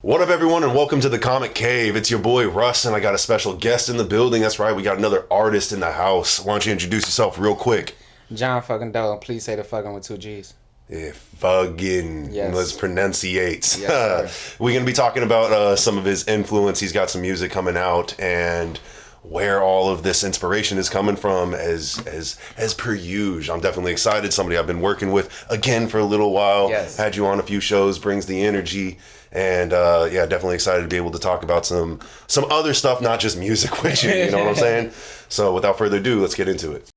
What up, everyone, and welcome to the Comic Cave. It's your boy Russ, and I got a special guest in the building. That's right, we got another artist in the house. Why don't you introduce yourself real quick? John fucking Doe. Please say the fucking with 2 G's. Yeah, fuggin. Yes. Let's pronunciate. Yes, We're gonna be talking about some of his influence. He's got some music coming out, and where all of this inspiration is coming from as per usual. I'm definitely excited. Somebody I've been working with again for a little while. Yes. Had you on a few shows, brings the energy. And yeah, definitely excited to be able to talk about some other stuff, not just music with you, you know what I'm saying? So without further ado, let's get into it.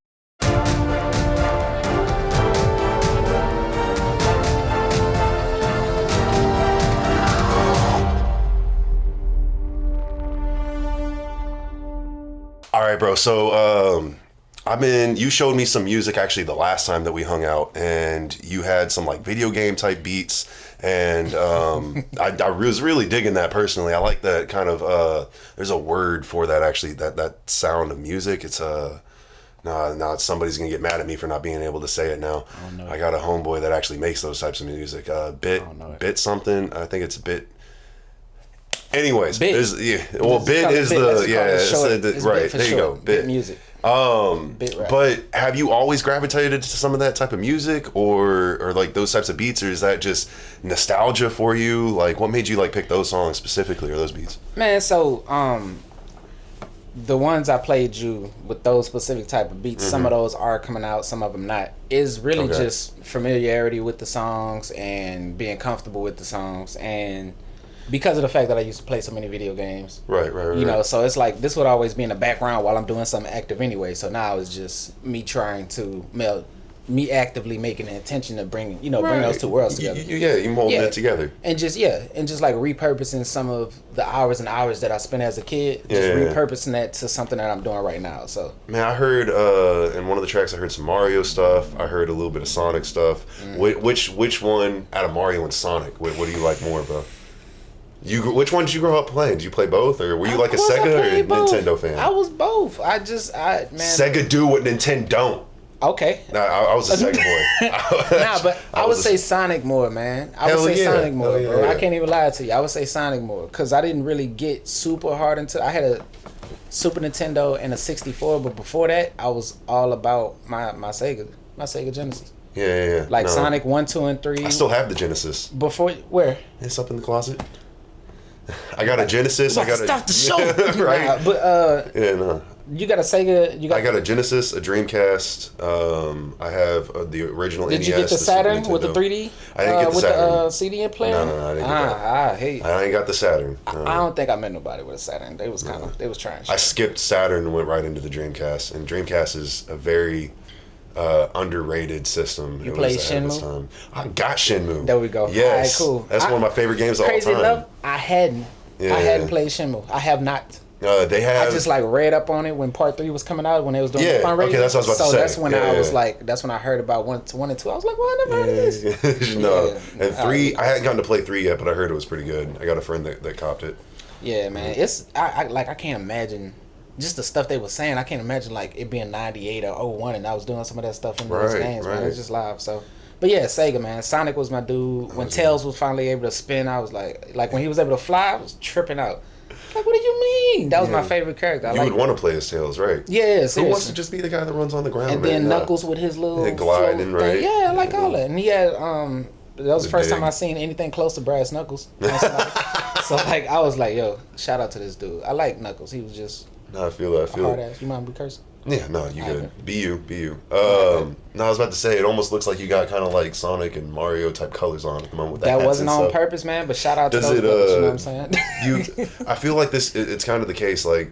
All right, bro. So you showed me some music actually the last time that we hung out, and you had some like video game type beats, and I was really digging that personally. I like that kind of there's a word for that actually, that sound of music. It's no, somebody's gonna get mad at me for not being able to say it now. I got a homeboy that actually makes those types of music. Bit something. I think it's bit. Anyways, bit. Bit is the right. There you go. Bit music. Bit rap. But have you always gravitated to some of that type of music, or like those types of beats, or is that just nostalgia for you? Like, what made you like pick those songs specifically, or those beats? Man, so the ones I played you with those specific type of beats, some of those are coming out, some of them not. Is really just familiarity with the songs and being comfortable with the songs, and because of the fact that I used to play so many video games. Right. You know, so it's like this would always be in the background while I'm doing something active anyway. So now it's just me trying to me actively making the intention to bring those two worlds together. You molding it together. And just like repurposing some of the hours and hours that I spent as a kid, repurposing that to something that I'm doing right now. So man, I heard in one of the tracks I heard some Mario stuff. I heard a little bit of Sonic stuff. Which one out of Mario and Sonic? What do you like more, bro? Which one did you grow up playing? Did you play both, or were you like a Sega or both. Nintendo fan? I was both. Man. Sega do what Nintendo don't. Okay. Nah, I was a Sega boy. But I would say Sonic more, man. I would say Sonic more, bro. Yeah. I can't even lie to you. I would say Sonic more, because I didn't really get super hard into. I had a Super Nintendo and a 64, but before that, I was all about my Sega Genesis. Yeah. Like Sonic 1, 2, and 3. I still have the Genesis. Before where? It's up in the closet. I got a Genesis. I got stuff to show. Right. Nah, but you got a Sega. I got a Genesis, a Dreamcast. I have the original NES. Did you get the Saturn with the 3D? I didn't get the Saturn. With the CD and player? No, I didn't get that. I ain't got the Saturn. I don't think I met nobody with a Saturn. They was trying. I skipped Saturn and went right into the Dreamcast. And Dreamcast is a very underrated system. You play Shenmue? I got Shenmue. There we go. Yes, all right, cool. That's one of my favorite games of all time. Crazy enough, I hadn't played Shenmue. I have not. They have. I just like read up on it when Part 3 was coming out, when they was doing the fundraising. Okay, that's what I was about to say. So that's when I was like, that's when I heard about 1 and 2. I was like, well, I never heard of this. And 3, I hadn't gotten to play 3 yet, but I heard it was pretty good. I got a friend that copped it. Yeah, man. It's I can't imagine just the stuff they were saying. I can't imagine like it being 98 or 01 and I was doing some of that stuff in those games, man. It's just live. So, but yeah, Sega, man. Sonic was my dude. When Tails was finally able to spin, I was like when he was able to fly, I was tripping out. Like, what do you mean? That was my favorite character. You would want to play as Tails, right? Yeah, seriously. Who wants to just be the guy that runs on the ground? And then Knuckles with his little gliding, right? Thing. Yeah, I like all that. And he had that was the first time I seen anything close to Brass Knuckles. So like I was like, yo, shout out to this dude. I like Knuckles. He was just I feel it. Hard ass. You mind me cursing? Yeah, no, you good. Be you. No, I was about to say, it almost looks like you got kind of like Sonic and Mario type colors on at the moment with that. That wasn't on purpose, man, but shout out to those brothers, you know what I'm saying? I feel like it's kind of the case, like,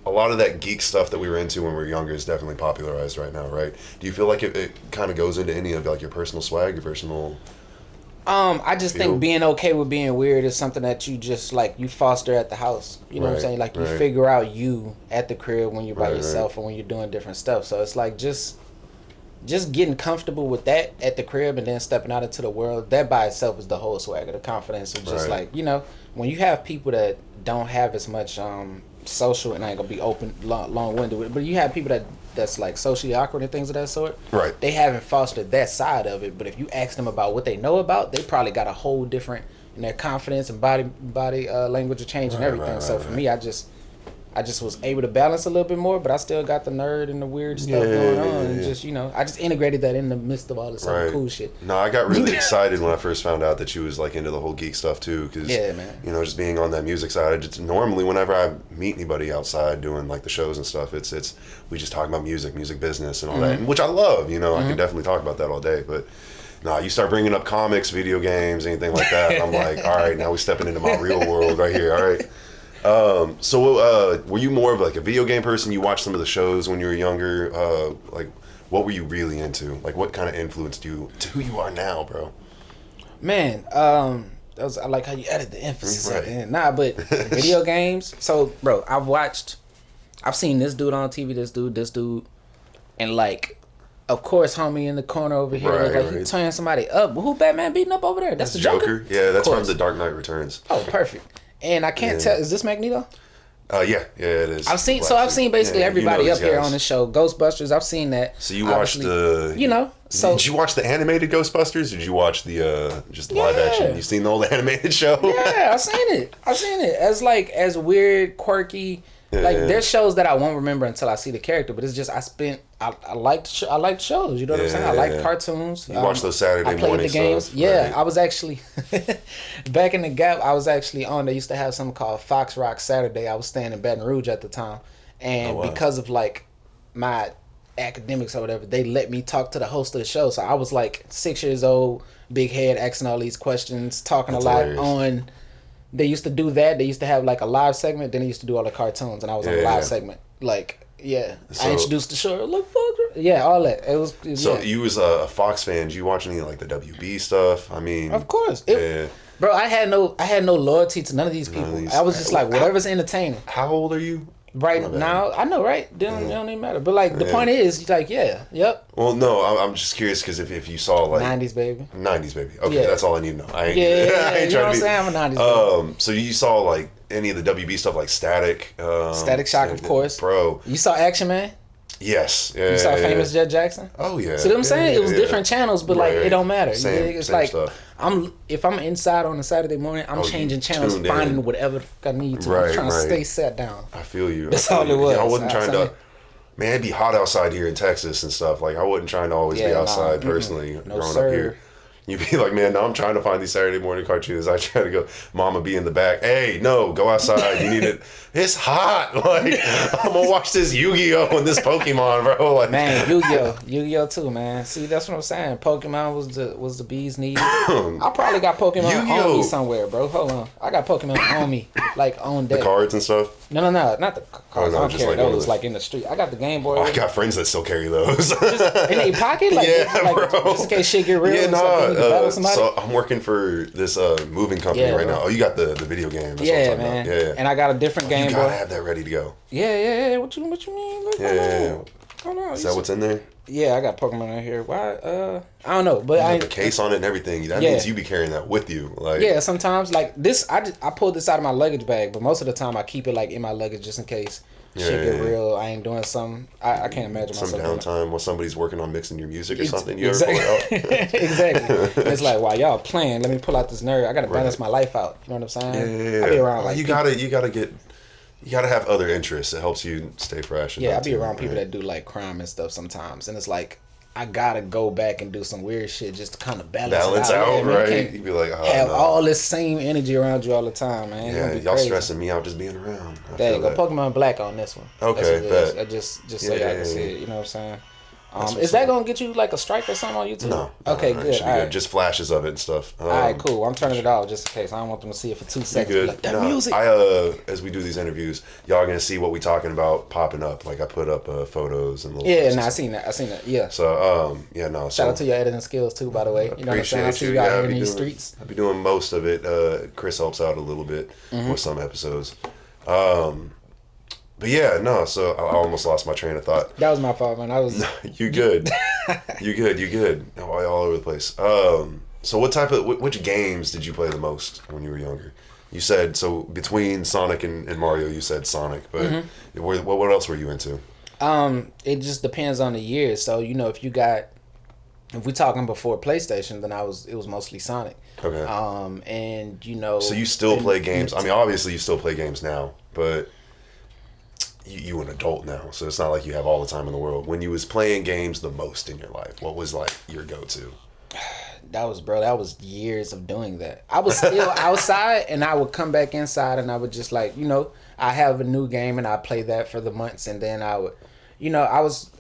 a lot of that geek stuff that we were into when we were younger is definitely popularized right now, right? Do you feel like it kind of goes into any of like your personal swag, your personal... I just think being okay with being weird is something that you just like you foster at the house. You know what I'm saying? Like you figure out you at the crib when you're by yourself or when you're doing different stuff. So it's like just getting comfortable with that at the crib and then stepping out into the world. That by itself is the whole swagger, the confidence of just like, you know, when you have people that don't have as much social, and I ain't gonna be open long-winded with it, but you have people that's like socially awkward and things of that sort. Right. They haven't fostered that side of it, but if you ask them about what they know about, they probably got a whole different and their confidence and body language are changing everything. So for me, I just was able to balance a little bit more, but I still got the nerd and the weird stuff going on. And just, I just integrated that in the midst of all this other cool shit. No, I got really excited when I first found out that you was like into the whole geek stuff too. Cause, just being on that music side, normally whenever I meet anybody outside doing like the shows and stuff, we just talk about music business and all that, which I love, I can definitely talk about that all day. But no, you start bringing up comics, video games, anything like that. And I'm like, all right, now we're stepping into my real world right here. All right. So were you more of like a video game person? You watched some of the shows when you were younger. Like, what were you really into? Like, what kind of influenced you to who you are now, bro? Man, I like how you added the emphasis at the end. Nah, but video games. So, bro, I've seen this dude on TV, this dude, and like, of course, homie in the corner over here, he turning somebody up. Who Batman beating up over there? That's the Joker? Yeah, that's from The Dark Knight Returns. Oh, perfect. And I can't tell. Is this Magneto? Yeah, it is. I've seen basically everybody up here on this show. Ghostbusters. I've seen that. So you watched the. So did you watch the animated Ghostbusters? Or did you watch the just live action? You seen the old animated show? Yeah, I've seen it. As weird, quirky. There's shows that I won't remember until I see the character, but it's just I liked shows. You know what I'm saying? I like cartoons. You watch those Saturday morning the games. Stuff, yeah, right. I was actually back in the Gap. I was actually on. They used to have something called Fox Rock Saturday. I was staying in Baton Rouge at the time, and because of like my academics or whatever, they let me talk to the host of the show. So I was like 6 years old, big head, asking all these questions, talking a lot on. They used to do that. They used to have like a live segment. Then they used to do all the cartoons, and I was on the live segment. Like, I introduced the show. Look, fuck, all that. It was. So you was a Fox fan. Did you watch any like the WB stuff? I mean, of course, bro. I had no loyalty to none of these people. I was just like, whatever's entertaining. How old are you? Right now, I know, right? It don't even matter. But like, the point is, like, yep. Well, no, I'm just curious because if you saw like 90s baby. Okay, that's all I need to know. I ain't you know what I'm saying? I'm a 90s baby. So you saw like any of the WB stuff like Static? Static Shock, of course. Bro. You saw Action Man? Yes. You saw Famous Jet Jackson? Oh yeah. See what I'm saying? It was different channels, but like it don't matter. Same like stuff. if I'm inside on a Saturday morning, I'm changing channels, finding whatever the fuck I need to. I'm trying to stay sat down. I feel you. That's all it was. I wasn't trying to. Man, it'd be hot outside here in Texas and stuff. Like I wasn't trying to always be outside personally growing up here. You'd be like, man, no, I'm trying to find these Saturday morning cartoons. I try to go, Mama be in the back. Hey, no, go outside. You need it. It's hot. Like, I'm going to watch this Yu-Gi-Oh! And this Pokemon, bro. Like, man, Yu-Gi-Oh! Too, man. See, that's what I'm saying. Pokemon was the bee's knees. I probably got Pokemon on me somewhere, bro. Hold on. I got Pokemon on me, like on deck. The cards and stuff? No, not the cards. I don't carry those, like in the street. I got the Game Boy. I got friends that still carry those. Just in their pocket? Like, bro. Just in case shit get real. Yeah, no. So I'm working for this moving company right now. Oh, you got the video game. That's what I'm talking man. About. Yeah. And I got a different Game Boy. You gotta have that ready to go. Yeah. What you mean? Look, hold on. Is that what's in there? Yeah, I got Pokemon in here. Why? I don't know, but I the case on it and everything. That means you be carrying that with you. Like sometimes like this. I pulled this out of my luggage bag, but most of the time I keep it like in my luggage just in case. Shit get real. I ain't doing something. I can't imagine some myself. Some downtime while somebody's working on mixing your music or something. You ever pull it out? Exactly. It's like while y'all playing, let me pull out this nerd. I gotta balance my life out. You know what I'm saying? Yeah. I be around like you gotta have other interests. It helps you stay fresh. I be around people that do like crime and stuff sometimes, and it's like I gotta go back and do some weird shit just to kind of balance out, right? You'd be like, all this same energy around you all the time, man. Yeah, y'all stressing me out just being around. There you go, Pokemon Black on this one. Okay, bet. Just so y'all can see it. You know what I'm saying? Is that gonna get you like a strike or something on YouTube? No. Okay, no, good. All right. Just flashes of it and stuff. All right, cool. I'm turning it off just in case. I don't want them to see it for 2 seconds. Good. Like, that music. As we do these interviews, y'all gonna see what we talking about popping up. Like I put up photos and little. Yeah, I seen that. Yeah. So Shout out to your editing skills too, by the way. You know what I'm saying? I see you out here in these streets. I be doing most of it. Chris helps out a little bit with some episodes. But so I almost lost my train of thought. That was my fault, man. You good. You good. All over the place. So which games did you play the most when you were younger? You said, so between Sonic and Mario, you said Sonic, but what else were you into? It just depends on the year. So, if you got if we talking before PlayStation, then it was mostly Sonic. Okay. And you know. So you still play games? I mean, obviously you still play games now, but you an adult now, so it's not like you have all the time in the world. When you was playing games the most in your life, what was like your go-to? That was years of doing that. I was still outside, and I would come back inside, and I would just like, you know, I have a new game, and I play that for the months, and then I would, you know,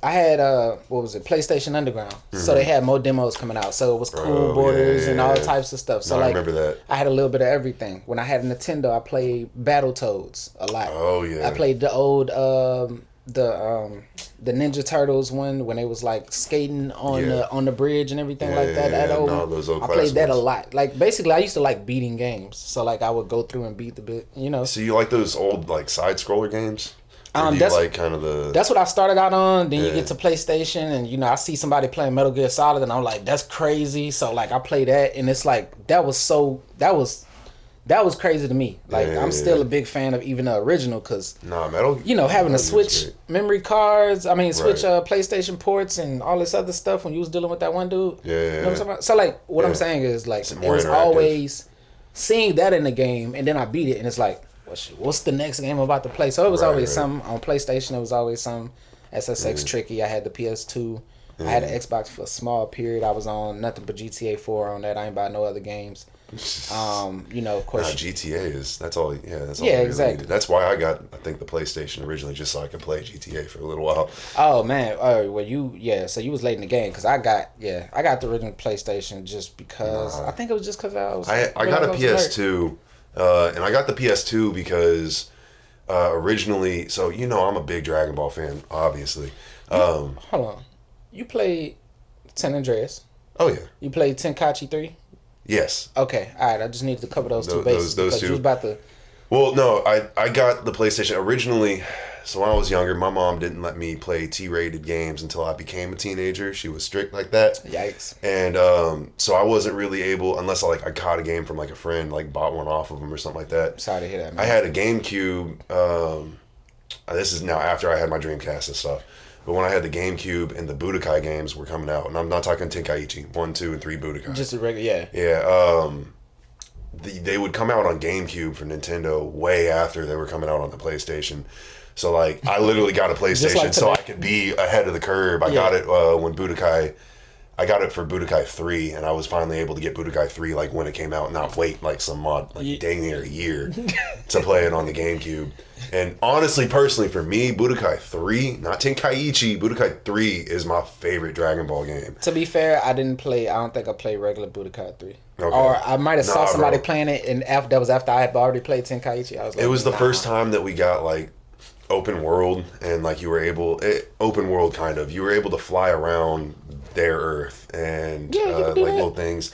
I had what was it, PlayStation Underground. So they had more demos coming out. So it was Cool Borders and all types of stuff. So I like, remember that. I had a little bit of everything. When I had a Nintendo, I played Battletoads a lot. Oh yeah. I played the old the Ninja Turtles one when they was like skating on the bridge and everything like that. That old, those old I played that ones. a lot. Like basically, I used to like beating games. So like I would go through and beat the bit, you know. So you like those old like side scroller games? Or do you That's like kind of the. That's what I started out on. Then you get to PlayStation, and you know I see somebody playing Metal Gear Solid, and I'm like, that's crazy. So like I play that, and it's like that was crazy to me. Like I'm still a big fan of even the original, because Metal. You know, having to switch memory cards. I mean, switch PlayStation ports and all this other stuff when you was dealing with that one dude. Yeah. You know what I'm talking about? So like, what I'm saying is like, it was interactive. always seeing that in the game, and then I beat it, and it's like, what's the next game I'm about to play? So it was always something on PlayStation. It was always some SSX Tricky. I had the PS2. I had an Xbox for a small period. I was on nothing but GTA 4 on that. I ain't buy no other games. You know, of course. GTA that's all. Yeah, that's all. Yeah, I really exactly. needed. That's why I think the PlayStation originally, just so I could play GTA for a little while. Oh man, so you was late in the game, because I got the original PlayStation just because I think it was just because I got a PS2, and I got the PS2 because originally, so you know I'm a big Dragon Ball fan, obviously. Hold on, you played San Andreas? Oh yeah. You played Tenkaichi 3? Yes. Okay, all right. I just needed to cover those two bases. Those two. You was about to. Well, no, I got the PlayStation originally. So when I was younger, my mom didn't let me play T-rated games until I became a teenager. She was strict like that. Yikes. And so I wasn't really able, unless I caught a game from like a friend, like bought one off of them or something like that. Sorry to hear that, man. I had a GameCube. This is now after I had my Dreamcast and stuff. But when I had the GameCube and the Budokai games were coming out, and I'm not talking Tenkaichi 1, 2, and 3 Budokai. Just a regular, yeah. Yeah. They would come out on GameCube for Nintendo way after they were coming out on the PlayStation. So like I literally got a PlayStation like so I could be ahead of the curve. I got it when Budokai. I got it for Budokai 3, and I was finally able to get Budokai 3 like when it came out, not wait like some mod like dang near a year to play it on the GameCube. And honestly, personally, for me, Budokai 3, not Tenkaichi, Budokai 3 is my favorite Dragon Ball game. To be fair, I don't think I played regular Budokai 3. Okay. Or I might have saw somebody playing it, and that was after I had already played Tenkaichi. I was like, it was the first time that we got like open world, and like you were able to fly around their Earth and like little things.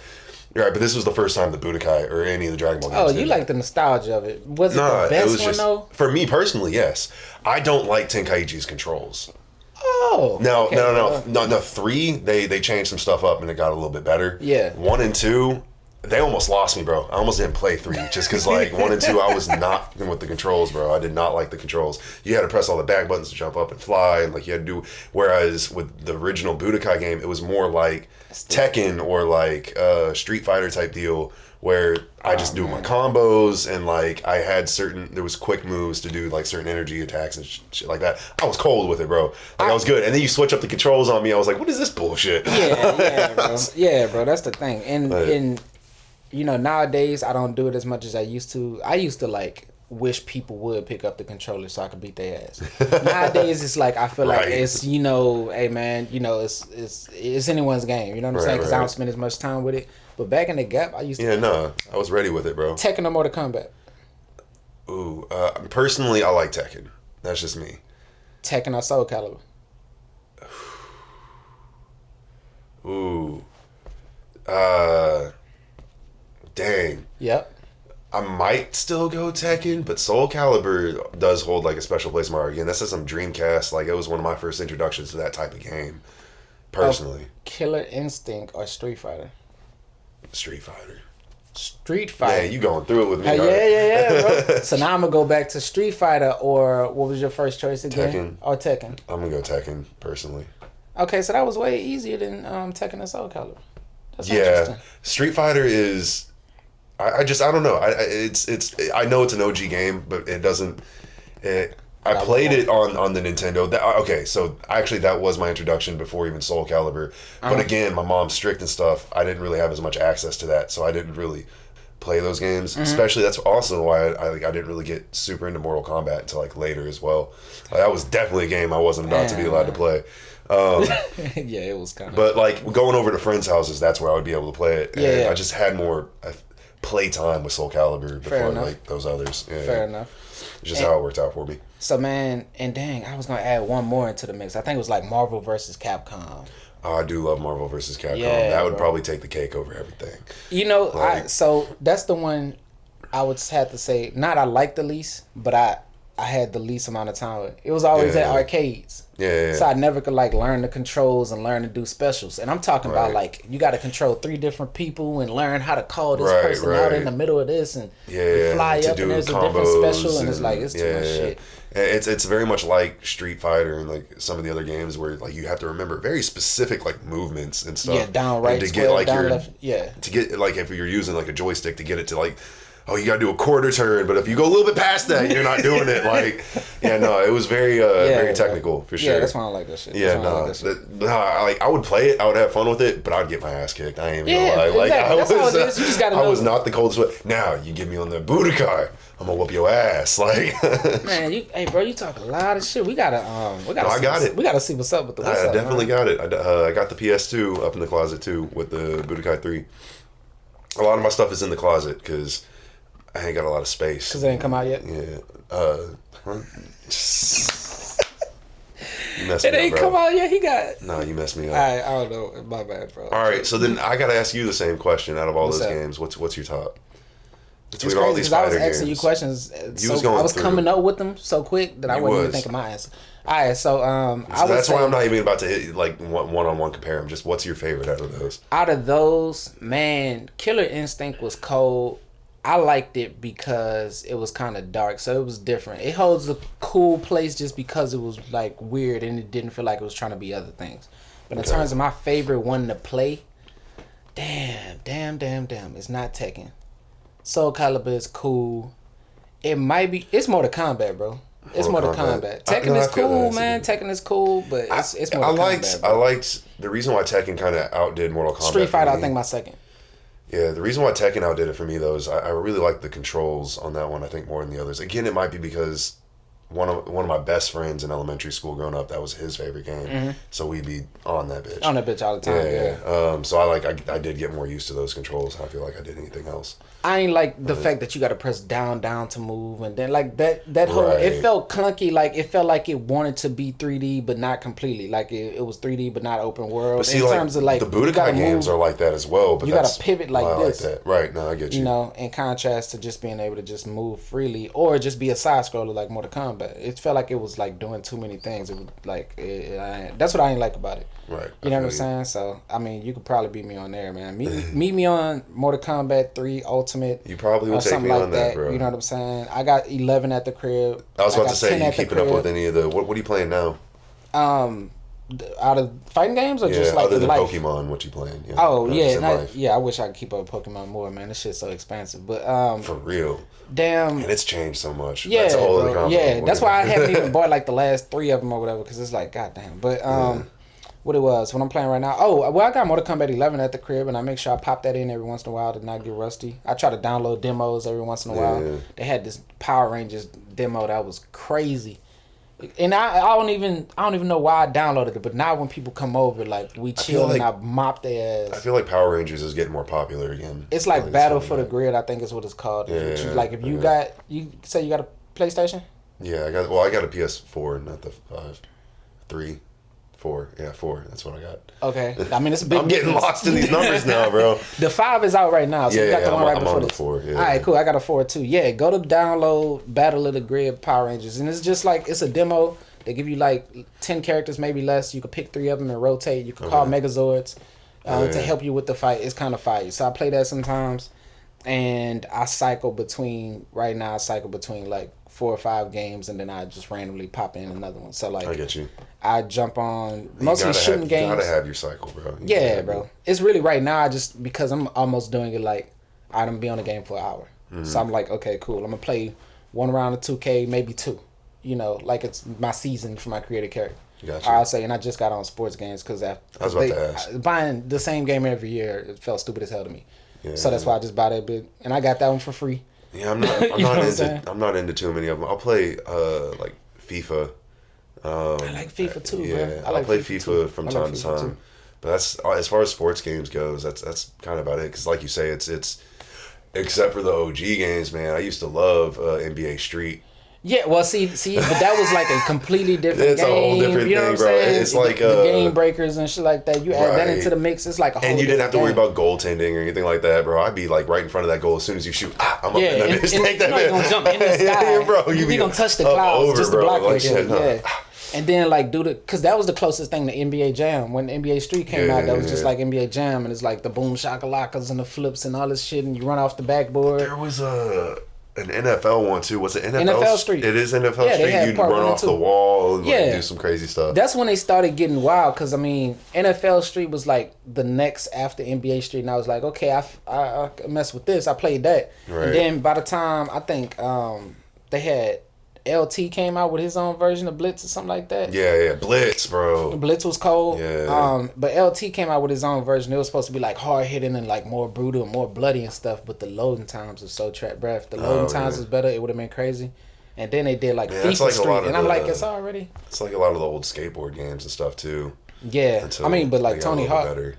Right, but this was the first time the Budokai or any of the Dragon Ball games. Oh, you like the nostalgia of it. Was it the best one though? For me personally, yes. I don't like Tenkaichi's controls. Oh. No, 3, they changed some stuff up and it got a little bit better. Yeah. 1 and 2, they almost lost me, bro. I almost didn't play 3 just because like 1 and 2, I was not with the controls, bro. I did not like the controls. You had to press all the back buttons to jump up and fly, and like you had to do. Whereas with the original Budokai game, it was more like Tekken or like Street Fighter type deal, where I just do my combos, and like I had there was quick moves to do like certain energy attacks and shit like that. I was cold with it, bro. Like I was good. And then you switch up the controls on me. I was like, what is this bullshit? Yeah, bro. Yeah, bro. That's the thing. And you know, nowadays I don't do it as much as I used to. I used to like wish people would pick up the controller so I could beat their ass. Nowadays it's like I feel like it's, you know, hey man, you know, it's anyone's game. You know what I'm saying? Because I don't spend as much time with it. But back in the gap, I used to. Yeah, no, I was ready with it, bro. Tekken or Mortal Kombat? Ooh, personally, I like Tekken. That's just me. Tekken or Soul Calibur? Ooh, dang. Yep. I might still go Tekken, but Soul Calibur does hold like a special place in my heart. Again, that's just some Dreamcast. Like it was one of my first introductions to that type of game. Personally, Killer Instinct or Street Fighter? Street Fighter. Street Fighter. Yeah, you going through it with me. Yeah, bro. So now I'm gonna go back to Street Fighter, or what was your first choice again? Tekken. Or Tekken. I'm gonna go Tekken personally. Okay, so that was way easier than Tekken and Soul Calibur. That's Yeah, Street Fighter is. I don't know. I know it's an OG game, but it doesn't. I played it on the Nintendo. Okay, so actually that was my introduction before even Soul Calibur. But again, my mom's strict and stuff. I didn't really have as much access to that, so I didn't really play those games. Especially that's also why I didn't really get super into Mortal Kombat until like later as well. That was definitely a game I wasn't about to be allowed to play. Yeah, it was kind of. But like going over to friends' houses, that's where I would be able to play it. And I just had more play time with Soul Calibur before like those others. Yeah, Fair enough. It's just how it worked out for me. So man, and dang, I was gonna add one more into the mix. I think it was like Marvel versus Capcom. Oh, I do love Marvel versus Capcom. Yeah, that would probably take the cake over everything. You know, so that's the one I would have to say. Not I like the least, but I had the least amount of time with it. It was always at arcades. Yeah. So I never could like learn the controls and learn to do specials. And I'm talking about like you got to control 3 different people and learn how to call this person out in the middle of this and you fly up and there's a different special and it's like it's too much shit. It's very much like Street Fighter and like some of the other games where like you have to remember very specific like movements and stuff. Yeah, down right, to square, get like down left. Yeah. To get like if you're using like a joystick to get it to like. Oh, you gotta do a quarter turn, but if you go a little bit past that, you're not doing it. Like, it was very, very technical for sure. Yeah, that's why I don't like that shit. Yeah, I would play it, I would have fun with it, but I'd get my ass kicked. I ain't even gonna lie. Like, exactly. That's how it is. You just gotta know. I was not the coldest one. Now you get me on the Budokai, I'm gonna whoop your ass. Like, man, hey bro, you talk a lot of shit. We gotta I got it. We gotta see what's up with the. I definitely got it. I got the PS2 up in the closet too with the Budokai 3. A lot of my stuff is in the closet because. I ain't got a lot of space. Because it ain't come out yet? Yeah. It ain't come out yet? He got... No, you messed me up. I don't know. My bad, bro. All right, so then I got to ask you the same question out of all those games. What's your top? Between all these fighter games. I was asking you questions. I was coming up with them so quick that I wasn't even thinking my answer. All right, so that's why I'm not even about to hit like one-on-one compare them. Just what's your favorite out of those? Out of those, man, Killer Instinct was cold. I liked it because it was kind of dark, so it was different. It holds a cool place just because it was like weird and it didn't feel like it was trying to be other things. But in terms of my favorite one to play, damn, it's not Tekken. Soul Calibur is cool. It's Mortal Kombat, bro. It's Mortal Kombat. Tekken is cool, man. Tekken is cool, but it's Mortal Kombat. I liked the reason why Tekken kind of outdid Mortal Kombat. Street Fighter, I think my second. Yeah, the reason why Tekken outdid it for me though is I really like the controls on that one. I think more than the others. Again, it might be because one of my best friends in elementary school growing up, that was his favorite game. So we'd be on that bitch. On that bitch all the time. Yeah. So I did get more used to those controls. I feel like I did anything else. I ain't like the fact that you got to press down to move, and then like that whole it felt clunky. Like it felt like it wanted to be 3D but not completely. Like it was 3D but not open world. But see, in terms of like the Budokai games are like that as well. But you got to pivot like this. Like that. Right? No, I get you. You know, in contrast to just being able to just move freely or just be a side scroller like Mortal Kombat. It felt like it was like doing too many things. It was like that's what I ain't like about it. Right. You know what I'm saying? So I mean, you could probably beat me on there, man. Meet me on Mortal Kombat 3 Ultimate. You probably would take me on that, bro. You know what I'm saying? I got 11 at the crib. I was about to say, you keeping up with any of the... What are you playing now? Out of fighting games or just like other than life? Pokemon, what you playing? I wish I could keep up with Pokemon more, man. This shit's so expensive. But for real. Damn. And it's changed so much. Yeah, that's a whole other conversation. Yeah, that's why I haven't even bought like the last 3 of them or whatever, because it's like, goddamn. But what it was, what I'm playing right now. Oh, well, I got Mortal Kombat 11 at the crib, and I make sure I pop that in every once in a while to not get rusty. I try to download demos every once in a while. Yeah. They had this Power Rangers demo that was crazy. And I don't even know why I downloaded it, but now when people come over, like we chill and I mop their ass. I feel like Power Rangers is getting more popular again. It's like Battle for the Grid, I think is what it's called. Yeah, like if you got, you say you got a PlayStation? Yeah, I got a PS4, not the 3. 4. Yeah, 4. That's what I got. Okay. I mean, it's a big I'm getting lost in these numbers now, bro. The 5 is out right now, so you got the one right before this. 4, yeah. All right, cool. I got a 4 too. Yeah, go to download Battle of the Grid Power Rangers, and it's just like it's a demo. They give you like 10 characters, maybe less. You can pick 3 of them and rotate. You can call Megazords to help you with the fight. It's kind of fire. So I play that sometimes. and I cycle between like 4 or 5 games, and then I just randomly pop in another one. So like, I get you. I jump on mostly shooting games. You gotta have your cycle, bro. Yeah, bro. It's really right now. I just because I'm almost doing it like I'm gonna be on the game for an hour. Mm-hmm. So I'm like, okay, cool. I'm gonna play 1 round of 2K, maybe 2. You know, like it's my season for my creative character. Gotcha. I'll say, and I just got on sports games because I was about to ask. Buying the same game every year, it felt stupid as hell to me. Yeah. So that's why I just bought it, and I got that one for free. Yeah, I'm not into too many of them. I'll play like FIFA. I like FIFA too, yeah, bro. I'll play FIFA from time to time. Too. But that's as far as sports games goes. That's kind of about it. Because like you say, it's except for the OG games, man. I used to love NBA Street. Yeah, well, see, but that was like a completely different it's game. A whole different you know thing, what I'm saying? Bro. It's like the game breakers and shit like that. You add that into the mix, it's like a whole. And you didn't have to worry game. about goaltending or anything like that, bro. I'd be like right in front of that goal as soon as you shoot. I'm up in that bitch. You're not gonna jump in the sky, bro. You're gonna touch the clouds just to block like, that. Yeah. And then like because that was the closest thing to NBA Jam. When NBA Street came out, that was just like NBA Jam, and it's like the boom shakalakas and the flips and all this shit, and you run off the backboard. There was an NFL one too. Was it NFL Street? It is NFL Street. You'd run off the wall and like, do some crazy stuff. That's when they started getting wild. Because I mean, NFL Street was like the next after NBA Street, and I was like, okay, I mess with this. I played that, and then by the time I think they had. LT came out with his own version of Blitz or something like that. Yeah, Blitz, bro. Blitz was cold. Yeah. But LT came out with his own version. It was supposed to be like hard hitting and like more brutal and more bloody and stuff. But the loading times were so trapped, bruh. If the loading times was better, it would have been crazy. And then they did like FIFA like Street, and I'm like, it's already. It's like a lot of the old skateboard games and stuff too. Yeah, I mean, but like Tony Hawk. Better.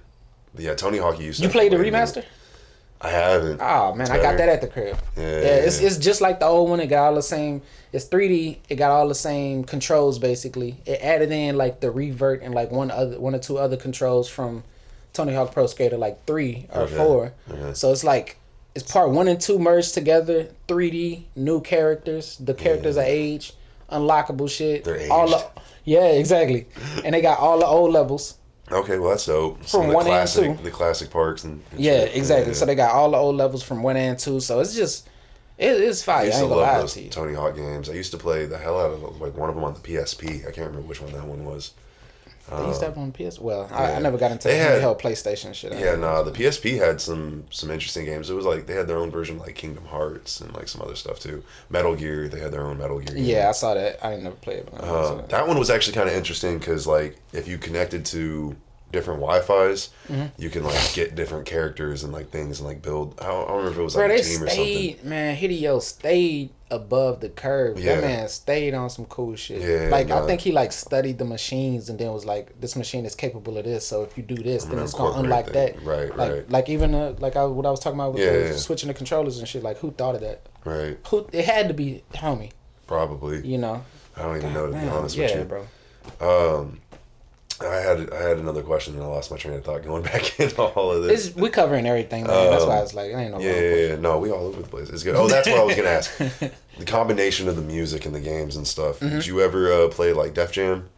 Yeah, Tony Hawk used to. You played the remaster? I haven't. Oh man, I got that at the crib. Yeah, it's just like the old one. It got all the same. It's 3D. It got all the same controls basically. It added in like the revert and like one or two other controls from Tony Hawk Pro Skater, like 3 or 4. Okay. So it's like it's part 1 and 2 merged together. 3D, new characters. The characters are aged, unlockable shit. They're aged. Exactly. And they got all the old levels. Okay, well that's dope. From 1 and 2. The classic parks and shit. Exactly. Yeah. So they got all the old levels from 1 and 2. So it's just it's fire. I used to love those Tony Hawk games. I used to play the hell out of like one of them on the PSP. I can't remember which one that one was. They used to have on PS. Well, yeah. I never got into the whole PlayStation shit. Yeah, the PSP had some interesting games. It was like they had their own version, like Kingdom Hearts and like some other stuff too. Metal Gear, they had their own Metal Gear game. Yeah, I saw that. I didn't never play it. But that one was actually kind of interesting because like if you connected to different Wi-Fi's, you can like get different characters and like things and like build. I don't remember if it was like a team or something. Man, Hideo stayed above the curve. Yeah. That man stayed on some cool shit. Yeah, I think he like studied the machines and then was like, this machine is capable of this. So if you do this, then it's gonna unlock that. Right. Like even what I was talking about with switching the controllers and shit. Like who thought of that? Right. It had to be homie. Probably. You know. I don't even know to be honest with you. Bro. I had another question and I lost my train of thought going back into all of this. We covering everything, man. That's why it's like, it ain't no Yeah, no, we all over the place. It's good. Oh, that's what I was going to ask. The combination of the music and the games and stuff. Did you ever play like Def Jam?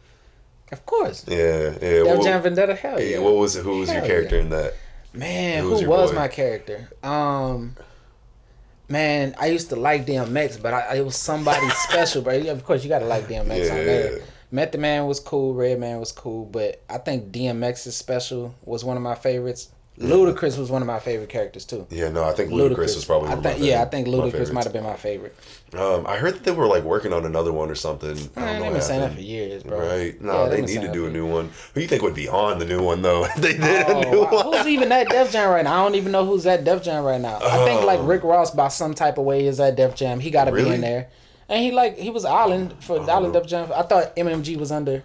Of course. Yeah. Def Jam Vendetta, hell yeah. Who was your character in that? Man, who was my character? Man, I used to like DMX, but it was somebody special, bro. Of course, you got to like DMX on there. Method Man was cool, Redman was cool, but I think DMX's special was one of my favorites. Ludacris was one of my favorite characters too. Yeah, no, I think Ludacris was probably one of my favorites. Yeah, I think Ludacris might have been my favorite. I heard that they were like working on another one or something. They've been saying that for years, bro. Right? No, they need to do a new one. Who do you think would be on the new one though? They did a new one. Who's even at Def Jam right now? I don't even know who's at Def Jam right now. I think like Rick Ross by some type of way is at Def Jam. He got to be in there. And he was Island for Island Def Jam. I thought MMG was under.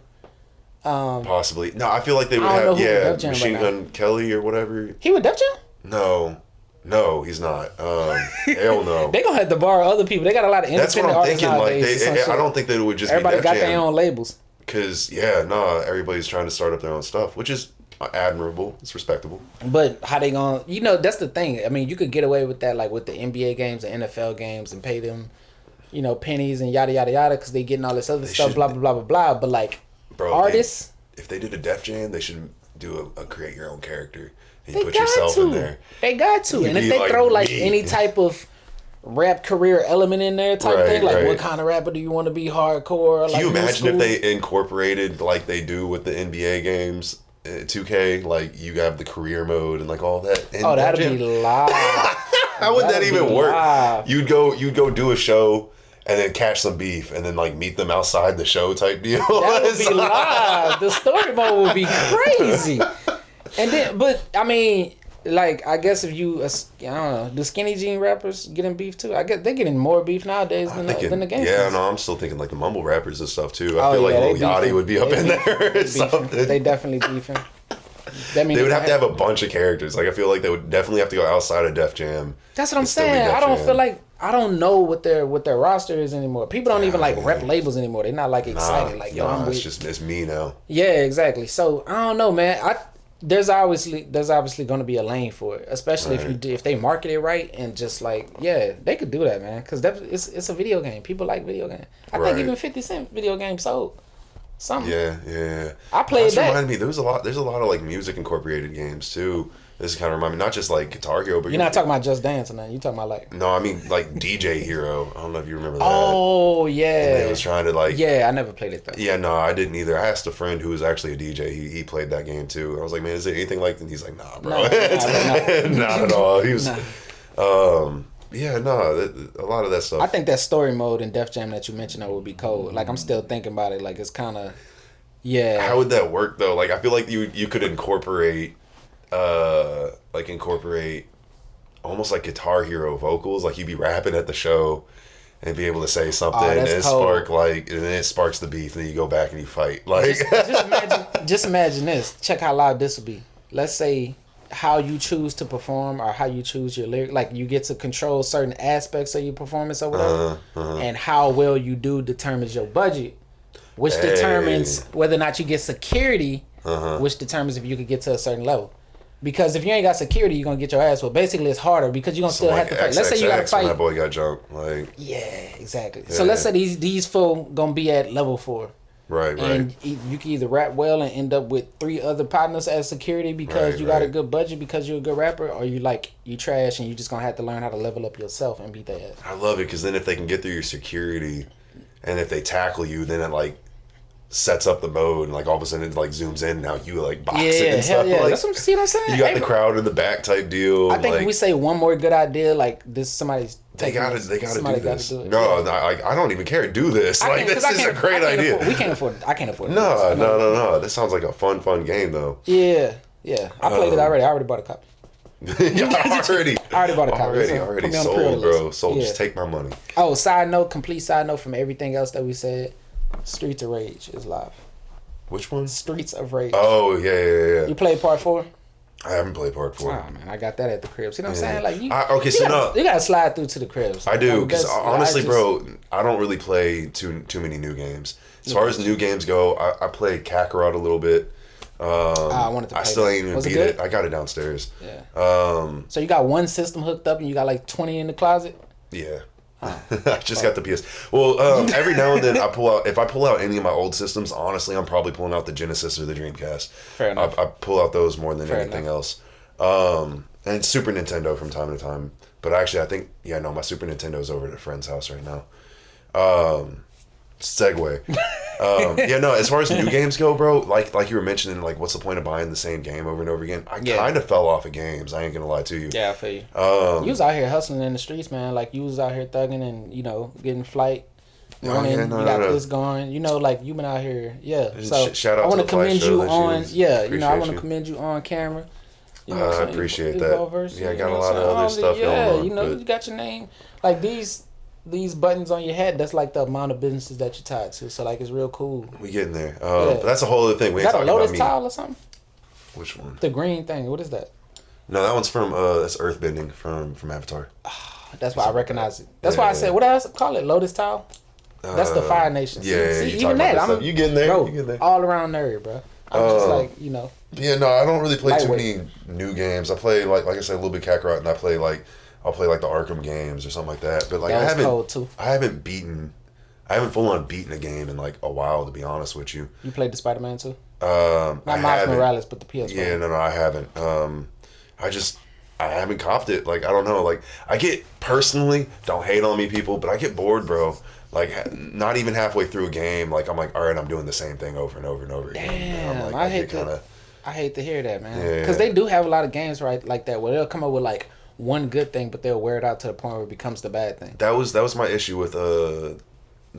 Possibly. No, I feel like they would have Machine Gun Kelly or whatever. He with Def Jam? No, he's not. Hell no. They gonna have to borrow other people. They got a lot of independent artists nowadays. Like I don't think they would just. Everybody got their own labels. Because everybody's trying to start up their own stuff, which is admirable. It's respectable. But how they gonna? That's the thing. I mean, you could get away with that, like with the NBA games, the NFL games, and pay them, pennies and yada yada yada, because they getting all this other stuff, blah blah blah blah blah. But like, artists, if they did a Def Jam, they should do a create your own character. And you put yourself in there. They got to. And if they throw like any type of rap career element in there type thing, like what kind of rapper do you want to be, hardcore? Can you imagine if they incorporated like they do with the NBA games, 2K, like you have the career mode and like all that? Oh, that'd be live. How would that even work? You'd go do a show and then catch some beef and then like meet them outside the show type deal. That would be live. The story mode would be crazy. And then, but I mean, like, I guess if you, I don't know, do skinny jean rappers get in beef too? I guess they're getting more beef nowadays than the gangsters. Yeah, no, I'm still thinking like the mumble rappers and stuff too. I feel like Lil Yachty would be up in there or something. They definitely beefing. They would have to have a bunch of characters. Like, I feel like they would definitely have to go outside of Def Jam. That's what I'm saying. I don't feel like, I don't know what their roster is anymore. People don't even like rep labels anymore. They're not like excited. Like, it's me now. Yeah, exactly. So I don't know, man. There's obviously going to be a lane for it, especially if they market it right and just like, yeah, they could do that, man, because it's a video game. People like video games. I think even 50 Cent video game sold something. Yeah. I played that. Reminded me, there's a lot of like music incorporated games too. This kind of remind me, not just like Guitar Hero, but you're not talking about Just Dance or nothing. You talking about like... No, I mean like DJ Hero. I don't know if you remember that. Oh yeah. And they was trying to like... Yeah, I never played it though. Yeah, no, I didn't either. I asked a friend who was actually a DJ. He played that game too. I was like, man, is it anything like that? And he's like, nah, bro. Not at all. He was... Yeah, no, a lot of that stuff. I think that story mode in Def Jam that you mentioned though would be cold. Like, I'm still thinking about it. Like, it's kind of... Yeah. How would that work though? Like, I feel like you could incorporate almost like Guitar Hero vocals. Like, you'd be rapping at the show and be able to say something and it sparks the beef, and then you go back and you fight. Like, just imagine this. Check how loud this would be. Let's say how you choose to perform or how you choose your lyric. Like, you get to control certain aspects of your performance or whatever, and how well you do determines your budget, which determines whether or not you get security, which determines if you could get to a certain level. Because if you ain't got security, you're gonna get your ass. Well, basically, it's harder because you're gonna still have to fight. Let's say you gotta fight. When that boy got jumped, like, yeah, exactly. Yeah. So let's say these four gonna be at level 4. Right. And you can either rap well and end up with 3 other partners as security because you got a good budget because you're a good rapper, or you trash and you just gonna have to learn how to level up yourself and beat their ass. I love it because then if they can get through your security, and if they tackle you, then it like sets up the mode, and like all of a sudden it like zooms in. Now you like boxing and stuff. Yeah, like, that's what I'm saying. You got the crowd in the back type deal. I think if we say one more good idea, like this, somebody's. They gotta do this. No, I don't even care. Do this. Like, this is a great idea. We can't afford. I can't afford. No. This sounds like a fun game though. Yeah. I played it already. I already bought a copy. I already bought a copy. Already sold, bro. Sold. Just take my money. Oh, complete side note from everything else that we said. Streets of Rage is live. Which one? Streets of Rage. Oh, yeah. You played part 4? I haven't played part 4. Oh, man, I got that at the crib. See what I'm saying? Like, you gotta slide through to the crib. I do, because honestly, bro, I don't really play too many new games. As far as new games go, I played Kakarot a little bit. I wanted to play I still ain't even beat it. I got it downstairs. Yeah. So you got one system hooked up and you got like 20 in the closet? Yeah. I just got the PS. Well, every now and then if I pull out any of my old systems, honestly, I'm probably pulling out the Genesis or the Dreamcast. Fair enough. I pull out those more than anything else. And Super Nintendo from time to time. But actually, I think, my Super Nintendo's over at a friend's house right now. Segue. As far as new games go, bro, like you were mentioning, like, what's the point of buying the same game over and over again? I kind of fell off of games. I ain't gonna lie to you. Yeah, I feel you. You was out here hustling in the streets, man. Like, you was out here thugging and, getting flight, running. You got this going. Like, you been out here. Yeah. So shout out I want to commend you on. Yeah, I want to commend you on camera. I appreciate that. I got a lot of other stuff going on. You got your name. Like, these buttons on your head, that's like the amount of businesses that you're tied to. So, like, it's real cool. We getting there. But that's a whole other thing. We ain't talking about me. Is that a Lotus tile or something? Which one? The green thing. What is that? No, that one's from that's Earthbending from Avatar. That's why I recognize it. That's why I said, what else call it? Lotus tile? That's the Fire Nation. See, even that. You getting there? Bro, you getting there. All around nerd, bro. I'm just like, Yeah, no, I don't really play too many new games. I play like I said, a little bit Kakarot, and I'll play like the Arkham games or something like that. But like I haven't full on beaten a game in like a while, to be honest with you. You played the Spider-Man too? Not Miles Morales, but the PS1. Yeah, no, I haven't. I haven't copped it. Like, I don't know. Like, I get, personally, don't hate on me, people, but I get bored, bro. Like, not even halfway through a game, like, I'm like, all right, I'm doing the same thing over and over and over again. Damn, Like, I hate to hear that, man. Because Yeah. they do have a lot of games, right, like that, where they'll come up with, like, one good thing, but they'll wear it out to the point where it becomes the bad thing. That was my issue with the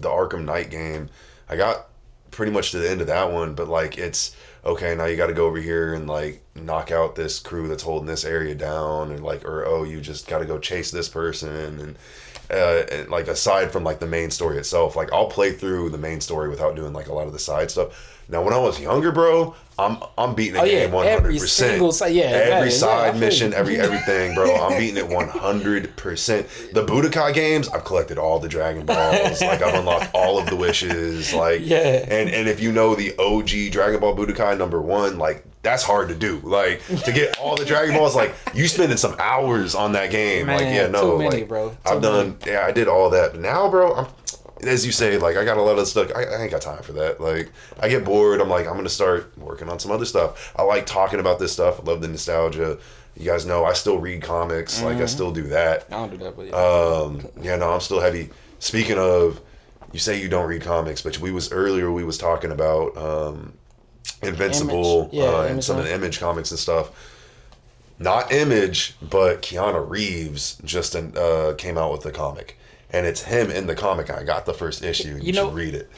Arkham Knight game. I got pretty much to the end of that one, but, like, it's, okay, now you got to go over here and, like, knock out this crew that's holding this area down, and, like, or, oh, you just got to go chase this person, and, like, aside from, like, the main story itself, like, I'll play through the main story without doing, like, a lot of the side stuff. Now, when I was younger, bro, I'm beating a game 100%. Every single every side mission, everything, bro. I'm beating it 100%. The Budokai games, I've collected all the Dragon Balls. Like, I've unlocked all of the wishes. Like, and if you know the OG Dragon Ball Budokai #1, like, that's hard to do. Like, to get all the Dragon Balls, like, you spending some hours on that game. Man, like, yeah, no, too many, like, bro. I did all that. But now, bro, as you say, like, I got a lot of stuff. I ain't got time for that. Like, I get bored. I'm like, I'm gonna start working on some other stuff. I like talking about this stuff. I love the nostalgia. You guys know I still read comics. Like, I still do that. I don't do that, but yeah. I'm still heavy. Speaking of, you say you don't read comics, but we was talking about Invincible and some of the Image comics and stuff. Not Image, but Keanu Reeves just came out with the comic. And it's him in the comic. I got the first issue. You should read it.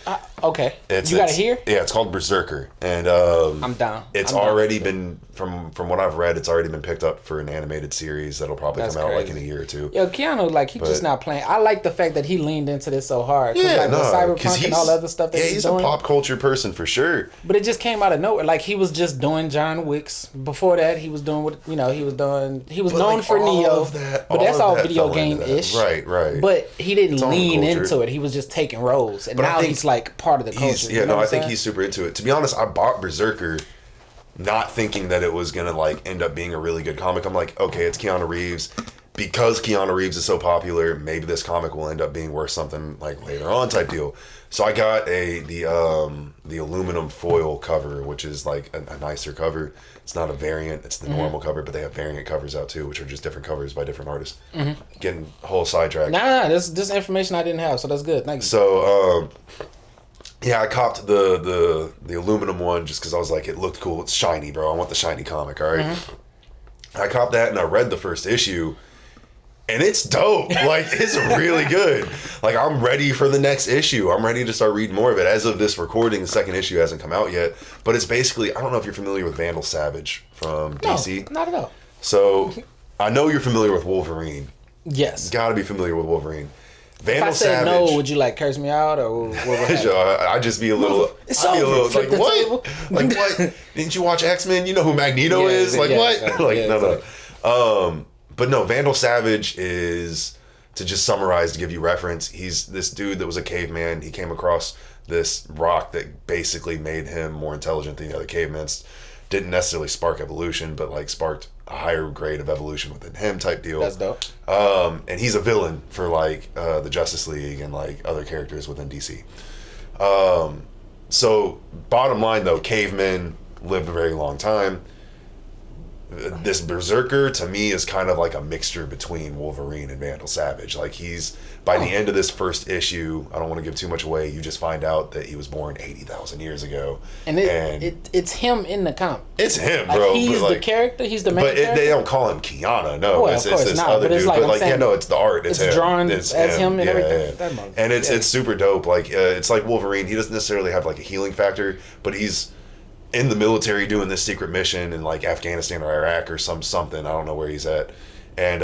Okay. You got it here? Yeah, it's called Berserker. And I'm down. It's already been, from what I've read, it's already been picked up for an animated series that'll probably come out like in a year or two. Yo, Keanu, like, he's just not playing. I like the fact that he leaned into this so hard. Yeah, like, Cyberpunk and all the other stuff that he's doing. He's a pop culture person for sure. But it just came out of nowhere. Like, he was just doing John Wick's. Before that, he was doing what, he was known like, for Neo. But that's all video game-ish. Right. But he didn't lean into it. He was just taking roles. And now he's like part of the culture. Yeah, I think he's super into it. To be honest, I bought Berserker not thinking that it was gonna like end up being a really good comic. I'm like, okay, it's Keanu Reeves. Because Keanu Reeves is so popular, maybe this comic will end up being worth something like later on type deal. So I got the aluminum foil cover, which is like a nicer cover. It's not a variant, it's the normal cover, but they have variant covers out too, which are just different covers by different artists. Getting a whole sidetrack. Nah, this information I didn't have, so that's good. Thank you. So yeah, I copped the aluminum one just because I was like, it looked cool. It's shiny, bro. I want the shiny comic, all right? I copped that and I read the first issue. And it's dope. Like, it's really good. Like, I'm ready for the next issue. I'm ready to start reading more of it. As of this recording, the second issue hasn't come out yet. But it's basically, I don't know if you're familiar with Vandal Savage from DC. No, not at all. So, I know you're familiar with Wolverine. Yes. Gotta be familiar with Wolverine. Vandal if I said Savage, no, would you like curse me out or what would I'd just be a little. It's over. Like what? Like what? Didn't you watch X-Men? You know who Magneto is? Like what? Exactly. Like no. But no, Vandal Savage is, to just summarize, to give you reference, he's this dude that was a caveman. He came across this rock that basically made him more intelligent than the other cavemen. Didn't necessarily spark evolution, but like sparked a higher grade of evolution within him type deal. That's dope. And he's a villain for like the Justice League and like other characters within DC. So bottom line though, cavemen lived a very long time. This Berserker to me is kind of like a mixture between Wolverine and Vandal Savage. Like he's by the end of this first issue, I don't want to give too much away. You just find out that he was born 80,000 years ago, and it's him in the comic. It's him, like, bro. He's the character. He's the main character. But they don't call him Kiana. No, well, it's this other dude. Like, but like, it's the art. It's him. Drawn as him and everything. Yeah. And it's super dope. Like it's like Wolverine. He doesn't necessarily have like a healing factor, but he's in the military doing this secret mission in like Afghanistan or Iraq or something. I don't know where he's at. And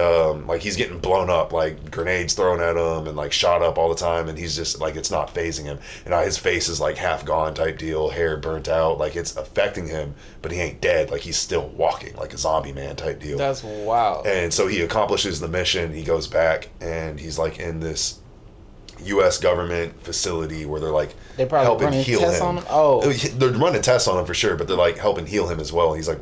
like he's getting blown up, like grenades thrown at him and like shot up all the time, and he's just like, it's not phasing him. And his face is like half gone type deal, hair burnt out, like it's affecting him, but he ain't dead, like he's still walking like a zombie man type deal. That's wild. And so he accomplishes the mission, he goes back, and he's like in this U.S. government facility where they're like helping heal him. On him? Oh, they're running tests on him for sure, but they're like helping heal him as well. He's like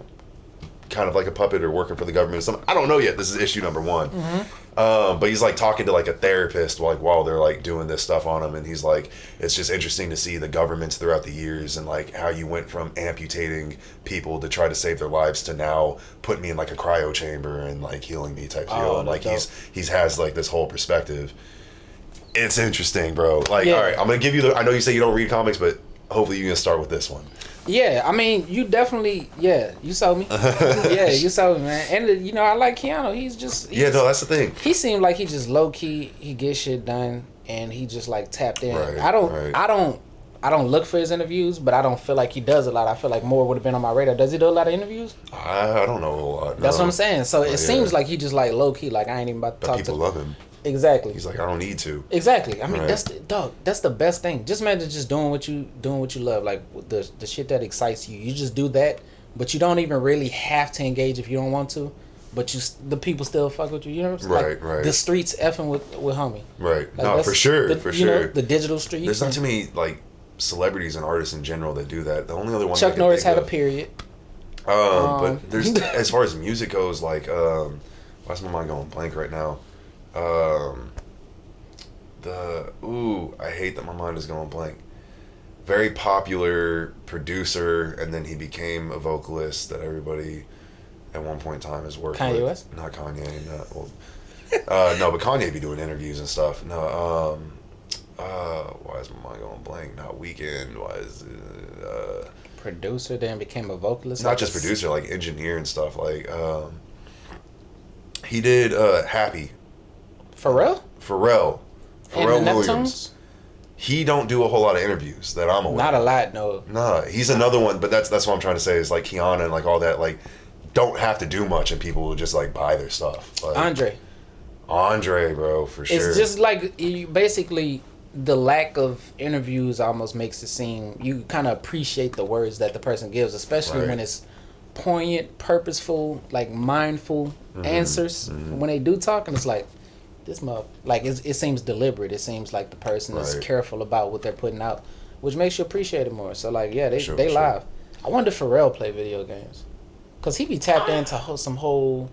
kind of like a puppet or working for the government or something. I don't know yet. This is issue number 1. But he's like talking to like a therapist while they're like doing this stuff on him, and he's like, it's just interesting to see the governments throughout the years and like how you went from amputating people to try to save their lives to now putting me in like a cryo chamber and like healing me type deal. And like he's has like this whole perspective. It's interesting, bro. Like, all right, I'm gonna give you I know you say you don't read comics, but hopefully you can start with this one. Yeah, I mean, you definitely, you sold me. Yeah, you sold me, man. And, you know, I like Keanu. He's just... No, that's the thing. He seemed like he just low-key, he gets shit done, and he just, like, tapped in. Right, I don't look for his interviews, but I don't feel like he does a lot. I feel like more would have been on my radar. Does he do a lot of interviews? I don't know a lot. That's what I'm saying. So it seems like he just, like, low-key, like, I ain't even about to talk to... People love him. Exactly. He's like, I don't need to. Exactly. I mean, that's the best thing. Just imagine just doing what you love, like the shit that excites you. You just do that, but you don't even really have to engage if you don't want to. But the people still fuck with you. You know what I'm saying? Right. The streets effing with homie. Right. Like, no, for sure. You know, the digital streets. There's not too many like celebrities and artists in general that do that. The only other one Chuck Norris had a period. But there's as far as music goes, like why's my mind going blank right now? I hate that my mind is going blank. Very popular producer, and then he became a vocalist that everybody at one point in time has worked Kanye with. West? Not Kanye. No, but Kanye be doing interviews and stuff. No, why is my mind going blank? Not Weekend. Why is producer then became a vocalist? Not just producer, like engineer and stuff. Like he did Happy. Pharrell Williams. He don't do a whole lot of interviews that I'm aware. Not a lot, no. Nah, he's another one, but that's what I'm trying to say is like Keanu and like all that, like don't have to do much and people will just like buy their stuff. Like, Andre, bro, for sure. It's just like basically the lack of interviews almost makes it seem you kind of appreciate the words that the person gives, especially when it's poignant, purposeful, like mindful answers. When they do talk, and it's like this like it seems deliberate. It seems like the person is careful about what they're putting out, which makes you appreciate it more. So like, they live. I wonder if Pharrell play video games, cause he be tapped into some whole.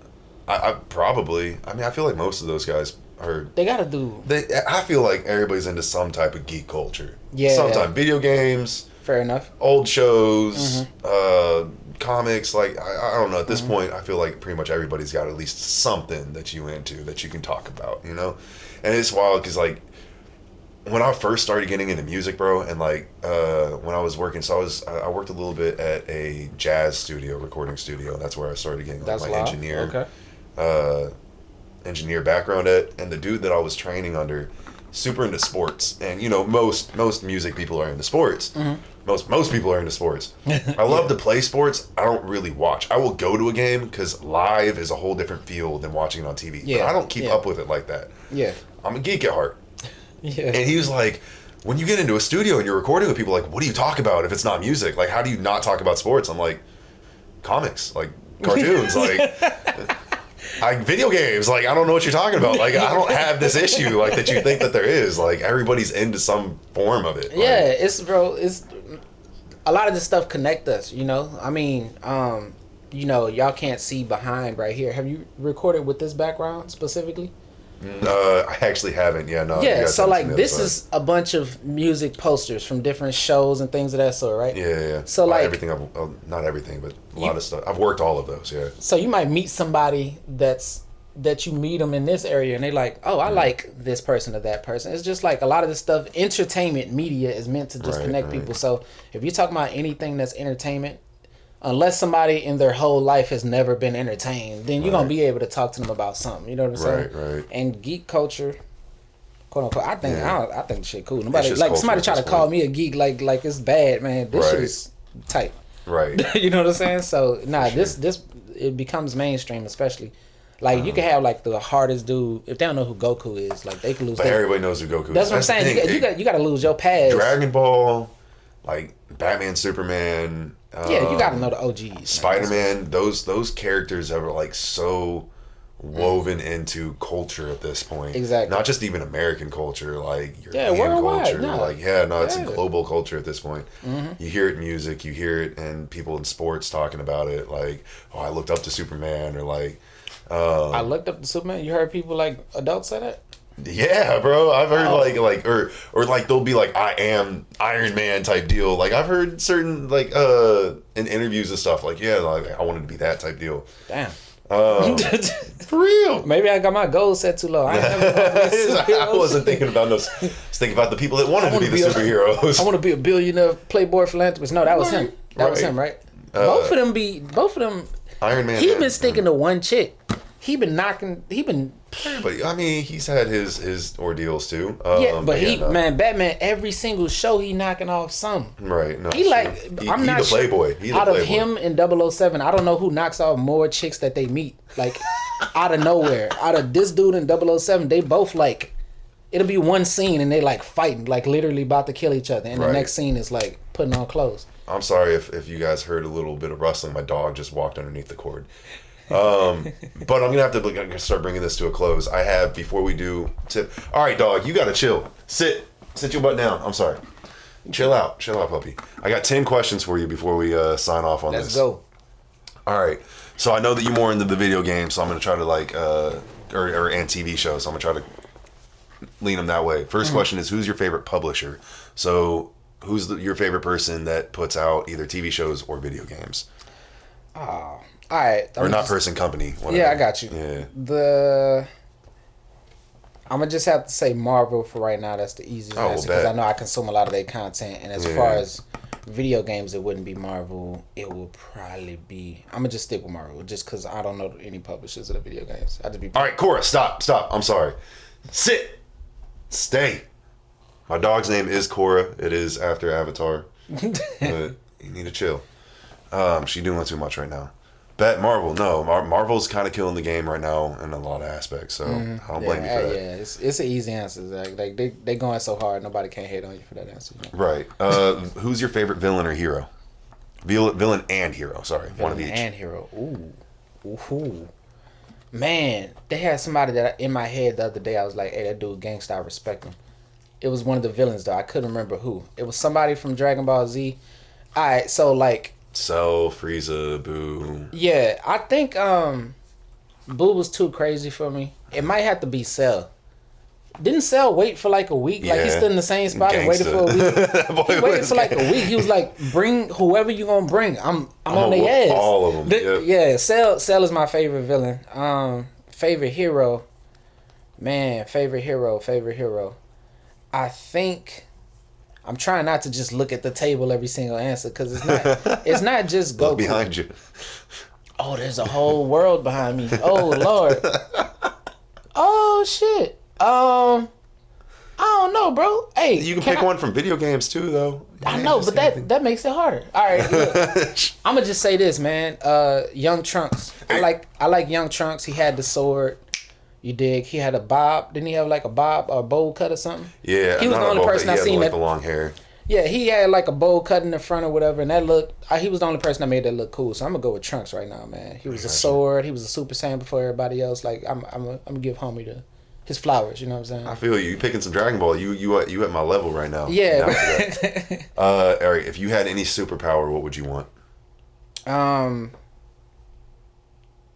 I probably. I mean, I feel like most of those guys are. They gotta do. I feel like everybody's into some type of geek culture. Yeah. Sometimes video games. Fair enough. Old shows, comics. Like I don't know. At this point, I feel like pretty much everybody's got at least something that you into that you can talk about. You know, and it's wild because like when I first started getting into music, bro, and like when I was working, so I worked a little bit at a jazz studio, recording studio. That's where I started getting like, my engineer background at, and the dude that I was training under, super into sports, and you know most music people are into sports. Most people are into sports. I love to play sports. I don't really watch. I will go to a game because live is a whole different feel than watching it on TV. But I don't keep up with it like that. Yeah, I'm a geek at heart. Yeah. And he was like, when you get into a studio and you're recording with people, like, what do you talk about if it's not music? Like, how do you not talk about sports? I'm like, comics, like cartoons, like video games. Like, I don't know what you're talking about. Like, I don't have this issue like that you think that there is. Like, everybody's into some form of it. Yeah, like, it's a lot of this stuff connect us, you know? I mean, you know, y'all can't see behind right here. Have you recorded with this background specifically? I actually haven't. Yeah, no. Yeah, so like this is a bunch of music posters from different shows and things of that sort, right? Yeah. So like everything, not everything, but a lot of stuff. I've worked all of those. Yeah. So you might meet somebody that you meet them in this area, and they like, oh, I like this person or that person. It's just like a lot of this stuff. Entertainment media is meant to just connect people. So if you're talking about anything that's entertainment, unless somebody in their whole life has never been entertained, then you're gonna be able to talk to them about something. You know what I'm saying? Right. And geek culture, quote unquote, I think the shit cool. Nobody like somebody try to call me a geek like it's bad, man. This shit is tight. Right. You know what I'm saying? So this it becomes mainstream, especially. Like you can have like the hardest dude, if they don't know who Goku is, like they can lose. But everybody knows who Goku is. That's what I'm saying. You got to lose your past. Dragon Ball, like Batman, Superman. You got to know the OGs. Spider-Man. Those characters are like so woven into culture at this point. Exactly. Not just even American culture, like European worldwide, culture. no. Like, it's a global culture at this point. You hear it in music, you hear it in people in sports talking about it. Like, oh, I looked up to Superman, or like, I looked up to Superman. You heard people like adults say that? Yeah, bro. I've heard or like they'll be like, I am Iron Man type deal. Like I've heard certain like in interviews and stuff like, yeah, like I wanted to be that type deal. Damn. For real. Maybe I got my goals set too low. I wasn't thinking about those. I was thinking about the people that wanted to be the superheroes. I want to be a billionaire playboy philanthropist. No, that was him. That was him, right? Both of them. Iron Man. He been sticking to one chick. He been. But I mean, he's had his ordeals too. Batman. Every single show he knocking off some. Right. No. He I'm not a playboy. Out of him and 007, I don't know who knocks off more chicks that they meet. Like out of nowhere. Out of this dude and 007, they both like. It'll be one scene and they like fighting, like literally about to kill each other, and the next scene is like putting on clothes. I'm sorry if you guys heard a little bit of rustling. My dog just walked underneath the cord. But I'm gonna have to start bringing this to a close. I have, before we do tip. All right, dog, you gotta chill. Sit your butt down. I'm sorry. Chill out, puppy. I got 10 questions for you before we sign off on this. Let's go. All right. So I know that you're more into the video games, so I'm gonna try to and TV shows. So I'm gonna try to lean them that way. First question is, who's your favorite publisher? So who's your favorite person that puts out either TV shows or video games? All right. Company. Whatever. Yeah, I got you. Yeah. I'm going to just have to say Marvel for right now. That's the easiest answer because I know I consume a lot of their content. And as far as video games, it wouldn't be Marvel. It will probably be... I'm going to just stick with Marvel just because I don't know any publishers of the video games. All right, Cora, stop. I'm sorry. Sit. Stay. My dog's name is Cora. It is after Avatar. But you need to chill. She's doing too much right now. Bet Marvel. No, Marvel's kind of killing the game right now in a lot of aspects. So I don't blame you for that. Yeah, it's an easy answer. Like they going so hard, nobody can hate on you for that answer. You know? Right. Who's your favorite villain or hero? Villain and hero. Sorry, one of each. Villain and hero. Ooh. Man, they had somebody that in my head the other day. I was like, hey, that dude gangsta. I respect him. It was one of the villains though. I couldn't remember who. It was somebody from Dragon Ball Z. All right, so like. Cell, Frieza, Boo. Yeah, I think Boo was too crazy for me. It might have to be Cell. Didn't Cell wait for like a week? Yeah. Like he stood in the same spot and waited for a week. He waited for like a week. He was like, "Bring whoever you gonna bring. I'm on their ass." All of them. Yep. Yeah, Cell is my favorite villain. Favorite hero. Man, favorite hero. I think. I'm trying not to just look at the table every single answer because it's not just Goku. Look behind you. Oh, there's a whole world behind me. Oh Lord. Oh shit. I don't know, bro. Hey, you can pick one from video games too, though. I know, but that makes it harder. All right, look. I'm gonna just say this, man. Young Trunks. I like Young Trunks. He had the sword. You dig? He had a bob. Didn't he have like a bob or a bowl cut or something? Yeah, he was the only person I seen that the long hair. Yeah, he had like a bowl cut in the front or whatever, and that looked. He was the only person that made that look cool. So I'm gonna go with Trunks right now, man. He was a sword. He was a Super Saiyan before everybody else. Like I'm gonna give homie his flowers. You know what I'm saying? I feel you. You picking some Dragon Ball. You at my level right now. Yeah. Eric, if you had any superpower, what would you want?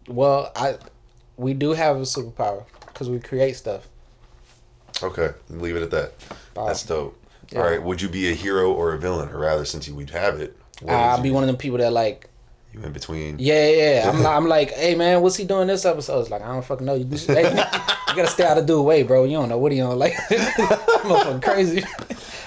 Well, we do have a superpower because we create stuff. Okay, leave it at that. That's dope. Yeah. All right, would you be a hero or a villain, or rather, since we'd have it? I'll be one of them people that like. You in between? Yeah. I'm like, hey man, what's he doing this episode? It's like I don't fucking know. You gotta stay out of dude's way, bro. You don't know what he on. Like, I'm crazy.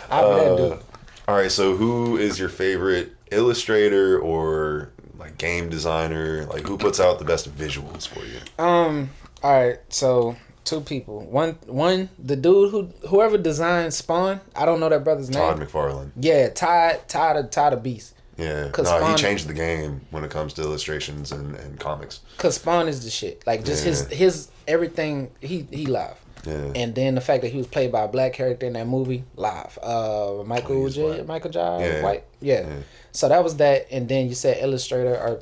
I'll be that dude. All right, so who is your favorite illustrator or like game designer? Like, who puts out the best visuals for you? All right, so two people. One, the dude whoever designed Spawn. I don't know that brother's name. Todd McFarlane. Yeah, Todd the Beast. Yeah, no, he changed the game when it comes to illustrations and comics. Cause Spawn is the shit. Like just his everything. He live. Yeah. And then the fact that he was played by a black character in that movie live. Michael J. White. Yeah. So that was that. And then you said illustrator or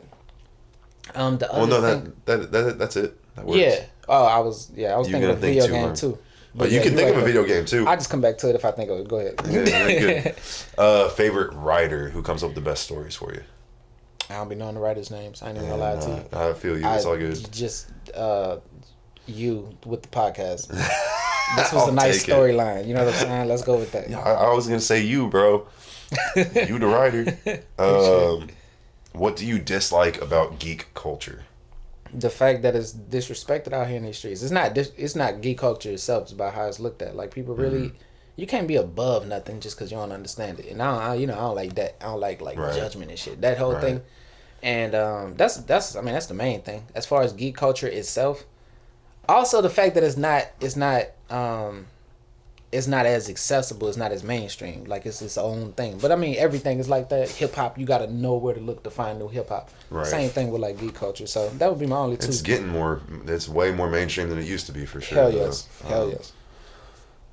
the other. Well, no, that's it. That works. Yeah. Oh, I was thinking of a video game too. But you can think of a video game too. I just come back to it if I think of it. Go ahead. Yeah, good. Favorite writer who comes up with the best stories for you? I don't be knowing the writers' names. I ain't even gonna lie to you. I feel you. It's all good. Just you with the podcast. This was a nice storyline. You know what I'm saying? Let's go with that. Yeah, I was gonna say you, bro. You the writer. What do you dislike about geek culture? The fact that it's disrespected out here in these streets. It's not geek culture itself. It's about how it's looked at. Like people really, you can't be above nothing just because you don't understand it. And I don't like that. I don't like judgment and shit. That whole thing. And that's the main thing as far as geek culture itself. Also, the fact that it's not as accessible, it's not as mainstream. Like it's its own thing. But I mean, everything is like that. Hip hop, you gotta know where to look to find new hip hop. Right. Same thing with like geek culture. So that would be my only two. It's way more mainstream than it used to be for sure. Hell yes. Hell yes.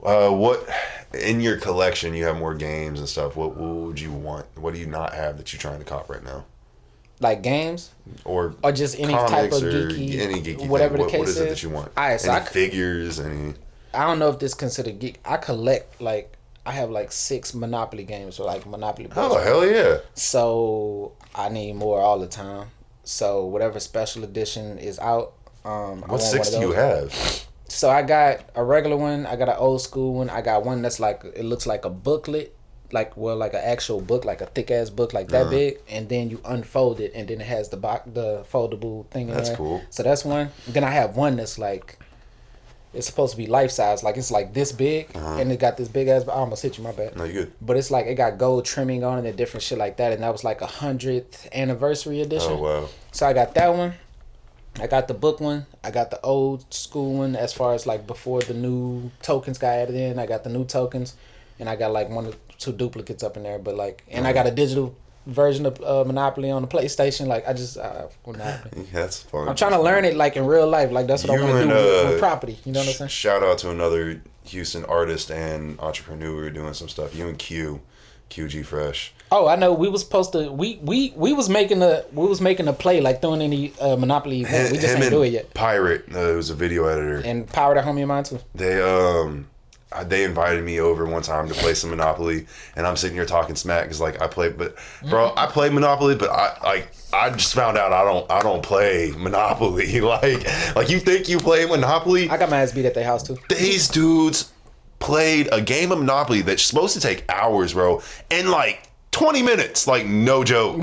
What in your collection? You have more games and stuff. What would you want? What do you not have that you're trying to cop right now? Like games, or just any type of geeky, whatever the case is. What is it that you want? All right, so figures, any. I don't know if this is considered geek. I collect I have 6 Monopoly games or Monopoly. Oh hell yeah! So I need more all the time. So whatever special edition is out, what 6 do you have? So I got a regular one. I got an old school one. I got one that's it looks like a booklet. Like an actual book, like a thick ass book, like that big, and then you unfold it, and then it has the foldable thing in there. That's cool. So that's one. Then I have one that's it's supposed to be life size, it's this big, and it got this big ass. I almost hit you, my bad. No, you good. But it's it got gold trimming on it and different shit like that, and that was 100th anniversary edition. Oh wow! So I got that one. I got the book one. I got the old school one as far as before the new tokens got added in. I got the new tokens, and I got 1 or 2 duplicates up in there. But and I got a digital version of Monopoly on the PlayStation. Monopoly. That's fun. I'm trying to learn it in real life. That's what I want to do with property. You know what I'm saying? Shout out to another Houston artist and entrepreneur doing some stuff. You and QG Fresh. Oh, I know. We was supposed to. We was making a play throwing any Monopoly event. We just didn't do it yet. Pirate, who's a video editor, and Pirate, a homie of mine too. They invited me over one time to play some Monopoly, and I'm sitting here talking smack because I play, but bro, I play Monopoly, but I just found out I don't play Monopoly. Like you think you play Monopoly? I got my ass beat at their house too. These dudes played a game of Monopoly that's supposed to take hours, bro, in 20 minutes, no joke.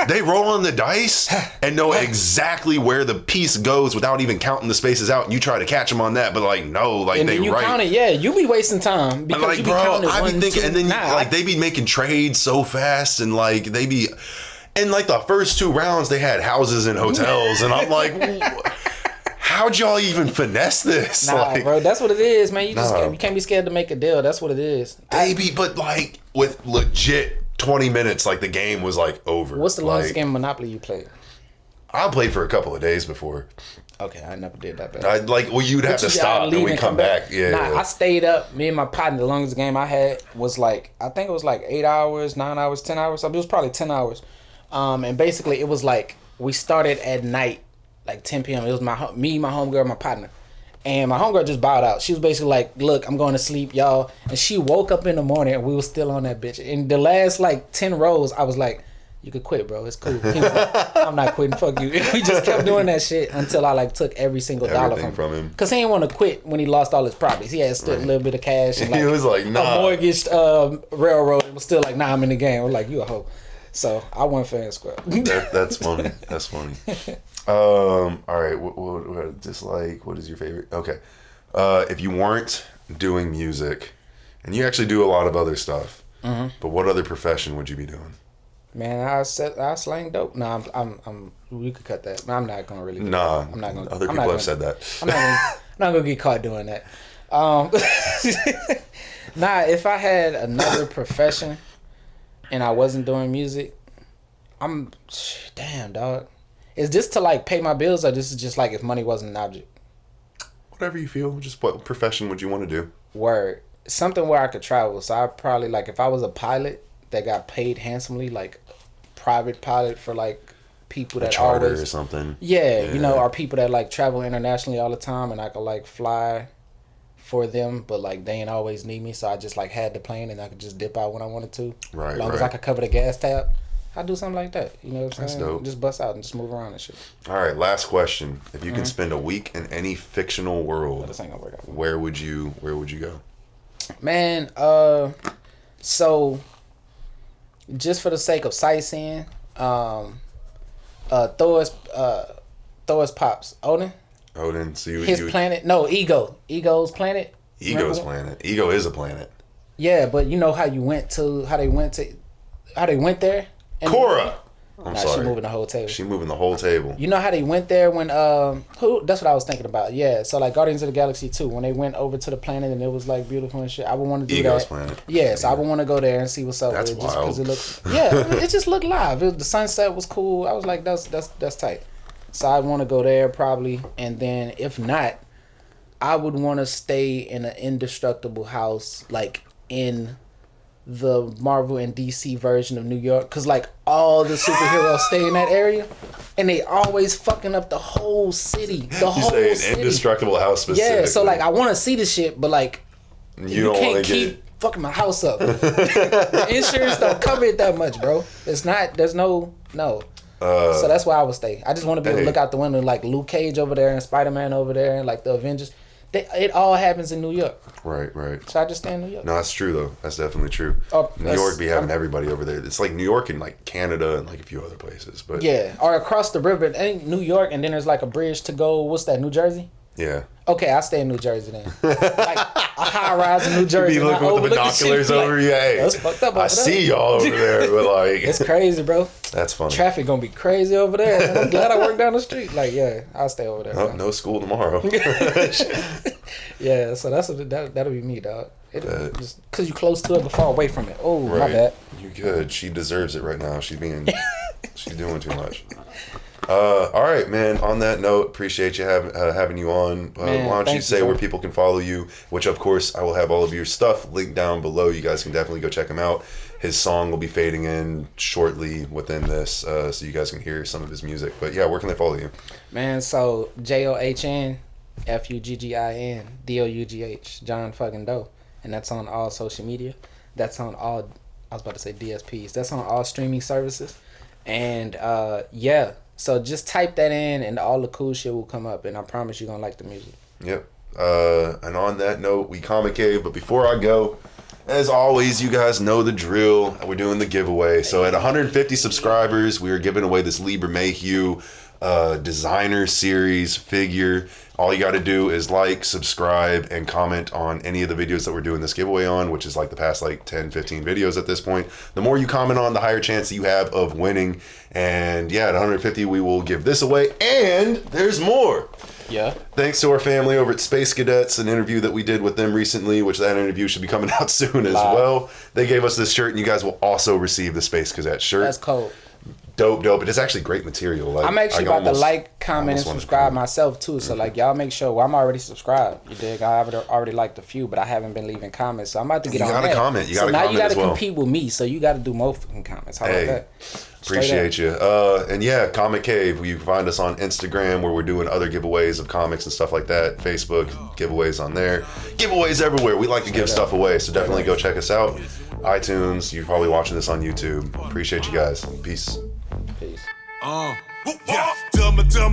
They roll on the dice and know exactly where the piece goes without even counting the spaces out. And you try to catch them on that, but no, and they then you right. count it, yeah, you be wasting time because you be counting it. I be thinking, and then they be making trades so fast, and they be, and the first 2 rounds they had houses and hotels, and I'm like. How'd y'all even finesse this? Nah, bro, that's what it is, man. You can't be scared to make a deal. That's what it is. But with legit 20 minutes, the game was over. What's the longest game of Monopoly you played? I played for a couple of days before. Okay, I never did that bad. You'd have to stop and we'd come back. Yeah. Nah, I stayed up. Me and my partner, the longest game I had was I think it was 8 hours, 9 hours, 10 hours. It was probably 10 hours. And basically it was we started at night. 10 p.m. It was my homegirl, my partner. And my homegirl just bowed out. She was basically look, I'm going to sleep, y'all. And she woke up in the morning and we were still on that bitch. In the last 10 rows, I was like, you could quit, bro. It's cool. He was like, I'm not quitting. Fuck you. And we just kept doing that shit until I took every single dollar from him. Because he didn't want to quit when he lost all his properties. He had still a little bit of cash. And he was nah. A mortgaged railroad. It was still nah, I'm in the game. We're you a hoe. So I won fair and square. That's funny. That's funny. All right. What dislike? What is your favorite? Okay. If you weren't doing music, and you actually do a lot of other stuff, but what other profession would you be doing? Man, I slang dope. No, I'm. You could cut that. I'm not gonna really. Nah, I'm not gonna. Other people have said that. I'm not gonna get caught doing that. Nah, if I had another profession, and I wasn't doing music, damn dog. Is this to pay my bills, or this is just if money wasn't an object? Whatever you feel. Just what profession would you want to do? Word. Something where I could travel. So I probably if I was a pilot that got paid handsomely, private pilot for people that charter always or something. Yeah, you know, are people that like travel internationally all the time, and I could like fly for them, but like they ain't always need me, so I just like had the plane and I could just dip out when I wanted to. Right. As long as I could cover the gas tab, I'd do something like that. You know what I'm saying? Dope. Just bust out and just move around and shit. All right, last question. If you can spend a week in any fictional world, This ain't gonna work out. where would you go? Man, so just for the sake of sightseeing, throw us pops. Odin, so His planet? No, Ego's planet. Ego's planet. Ego is a planet. Yeah, but you know how they went there? Korra! I'm sorry. She moving the whole table. She moving the whole table. You know how they went there when that's what I was thinking about. Yeah, so like Guardians of the Galaxy 2, when they went over to the planet and it was like beautiful and shit. I would want to do Ego's that. planet. Yeah, so I would want to go there and see what's up That's with it. Just wild. because it just looked live. The sunset was cool. I was like, that's tight. So I want to go there probably, and then if not, I would want to stay in an indestructible house, like in the Marvel and DC version of New York, because like all the superheroes stay in that area, and they always fucking up the whole city. The whole say an city. indestructible house specifically. Yeah, so like I want to see the shit, but like you don't can't want to keep get fucking my house up. The insurance don't cover it that much, bro. It's not. There's no. So that's why I would stay. I just want to be able to look out the window, like Luke Cage over there and Spider-Man over there, and like the Avengers. It all happens in New York. Right. So I just stay in New York. No, that's true though. That's definitely true. New York be having everybody over there. It's like New York and like Canada and like a few other places, but yeah, or across the river, ain't New York, and then there's like a bridge to go. What's that? New Jersey. Yeah. Okay, I stay in New Jersey then. Like a high rise in New Jersey. You be looking with the binoculars over you. Hey, that's fucked up. I see y'all over there, but like it's crazy, bro. That's funny. Traffic gonna be crazy over there. Man. I'm glad I work down the street. Like, yeah, I'll stay over there. Oh, no school tomorrow. Yeah, so that'll be me, dog. Just because you close to it but far away from it. Oh, right. my bad. You good? She deserves it right now. She's doing too much. All right, man. On that note, appreciate you having you on. Man, why don't you say bro. where people can follow you? Which, of course, I will have all of your stuff linked down below. You guys can definitely go check him out. His song will be fading in shortly within this, so you guys can hear some of his music. But yeah, where can they follow you? Man, so JOHN FUGGIN DOUGH John fucking Doe, and that's on all social media. That's on all. I was about to say DSPs. That's on all streaming services, and yeah. So just type that in and all the cool shit will come up, and I promise you're going to like the music. Yep. And on that note, we Comic Cave. But before I go, as always, you guys know the drill. We're doing the giveaway. So at 150 subscribers, we are giving away this Libra Mayhew designer series figure. All you got to do is like, subscribe, and comment on any of the videos that we're doing this giveaway on, which is like the past like 10, 15 videos at this point. The more you comment on, the higher chance that you have of winning. And yeah, at 150, we will give this away. And there's more. Yeah. Thanks to our family over at Space Cadets, an interview that we did with them recently, which that interview should be coming out soon as well. They gave us this shirt, and you guys will also receive the Space Cadet shirt. That's cool. Dope. It is actually great material. Like, I'm actually about to like, comment, and subscribe myself too. So like, y'all make sure. Well, I'm already subscribed. You dig? I already liked a few, but I haven't been leaving comments. So I'm about to get on that. You gotta comment. You gotta comment. So now you gotta as well. compete with me. So you gotta do more fucking comments. How about that? Appreciate you. And yeah, Comic Cave. You can find us on Instagram where we're doing other giveaways of comics and stuff like that. Facebook giveaways on there. Giveaways everywhere. We like to give stuff away, so definitely go check us out. iTunes. You're probably watching this on YouTube. Appreciate you guys. Peace. Peace. Yeah. Tell me, and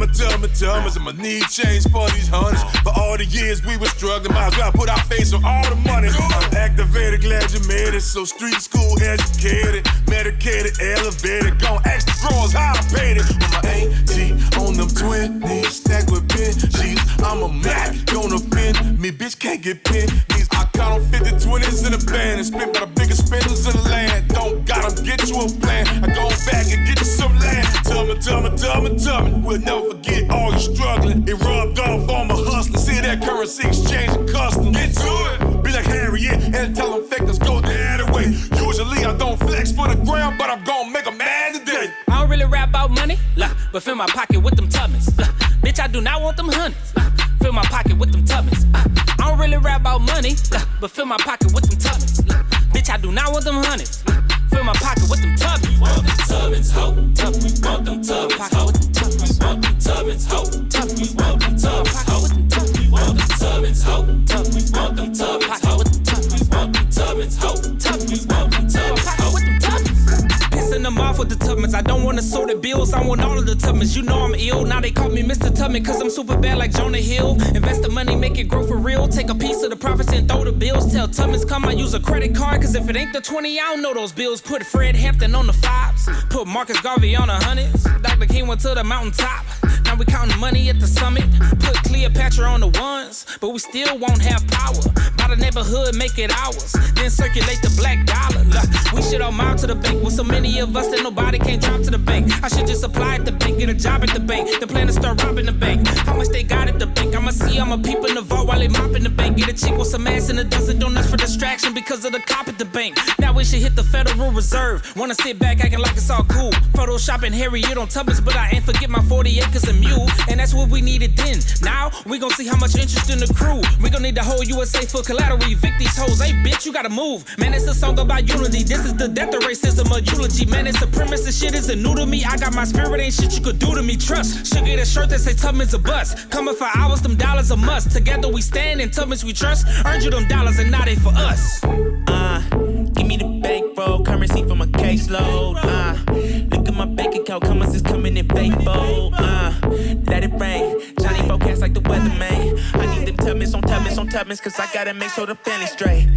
my need change for these hundreds. For all the years we were struggling, might as well put our face on all the money. I'm activated, glad you made it. So street school educated, medicated, elevated. Gon' ask the drawers how I paid it. With my AT on them 20s, stacked with Benjis. I'm a Mac, don't offend me, bitch can't get pinned. I count on 50 20s in the band and spent by the biggest spenders in the land. Don't gotta get you a plan. I go back and get you some land. Tell me, we'll never forget all you struggling. It rubbed off on my hustling. See that currency exchanging custom. Get to it. Be like Harriet and tell them fakers go the other way. Usually I don't flex for the ground, but I'm gonna make a mad today. I don't really rap about money, but fill my pocket with them tubmans. Bitch, I do not want them hundreds. Fill my pocket with them tubmans. I don't really rap about money, but fill my pocket with them tubmans. Bitch, I do not want them hundreds. fill my pocket with them tubbies. We want them tubbins, ho. We want them tubbins, ho. We want them tubbins, ho. We want them tubbins, ho. We want them tubbins, ho. We want them tubbins, ho. We want them tubbins, ho. We want them tubbins, ho. Pissing them off with the Tubmans. I don't want to sort the bills, I want all of the Tubmans. You know I'm ill, now they call me Mr. Tubman, cause I'm super bad like Jonah Hill. Invest the money, make it grow for real. Take a piece of the profits and throw the bills. Tell Tubmans come, I use a credit card, cause if it ain't the 20, I don't know those bills. Put Fred Hampton on the 5s, put Marcus Garvey on the 100s. Dr. King went to the mountaintop, now we counting money at the summit. Put Cleopatra on the 1s, but we still won't have power. Buy the neighborhood, make it ours, then circulate the black dollar. We should all mile to the bank with so many of us that nobody can drop to the bank. I should just apply at the bank, get a job at the bank. The plan is start robbing the bank. How much they got at the bank? I'ma see all my people in the vault while they mopping the bank. Get a chick with some ass and a dozen donuts for distraction because of the cop at the bank. Now we should hit the Federal Reserve. Wanna sit back acting like it's all cool. Photoshopping Harriet on Tubmans, but I ain't forget my 40 acres of mule. And that's what we needed then. Now we gon' see how much interest in the crew. We gon' need the whole USA for collateral. Evict these hoes. Hey bitch, you gotta move. Man, it's a song about unity. This is the death of racism, a eulogy. Man, it's supremacist shit isn't new to me. I got my spirit, ain't shit you could do to me. Trust. Should get a shirt that say Tubmans a bust. Coming for hours, them dollars a must. Together we stand and Tubmans we trust. Earned you them dollars and now they for us. Give me the bankroll, currency for my caseload. Look at my bank account, commas is coming in faithful. Let it rain, Johnny forecast like the weatherman. I need them Tubmans on Tubmans on Tubmans, cause I gotta make sure the family's straight.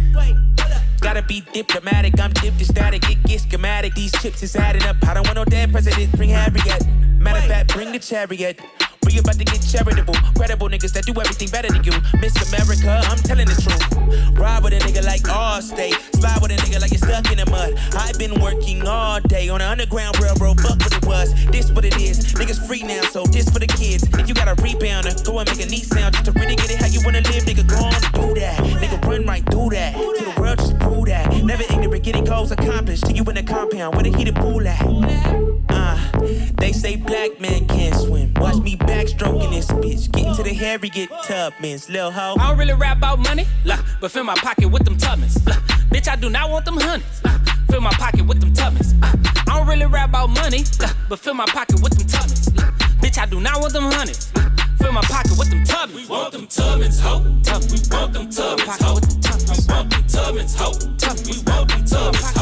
Gotta be diplomatic, I'm dipped static, it gets schematic. These chips is adding up, I don't want no dead president, bring Harriet. Matter of fact, bring the chariot. We about to get charitable, credible niggas that do everything better than you. Miss America, I'm telling the truth. Ride with a nigga like Allstate, slide with a nigga like you're stuck in the mud. I've been working all day on the Underground Railroad, fuck what it was. This what it is, niggas free now, so this for the kids. If you got a rebounder, go and make a neat sound just to really get it how you wanna live, nigga, go on and do that. Nigga, run right through that, to the world just prove that. Never ignorant, getting goals accomplished, till you in the compound, where the heated pool at. They say black men can't swim, watch me backstroking this bitch, getting to the Harriet Tubmans, lil' ho. I don't really rap about money, but fill my pocket with them Tubmans. Bitch, I do not want them honeys. Fill my pocket with them Tubmans. I don't really rap about money, but fill my pocket with them Tubmans. Bitch, I do not want them honeys. Fill my pocket with them Tubmans. We want them Tubmans, ho. We want them Tubmans, ho. We want them Tubmans, ho. We want them Tubmans, ho.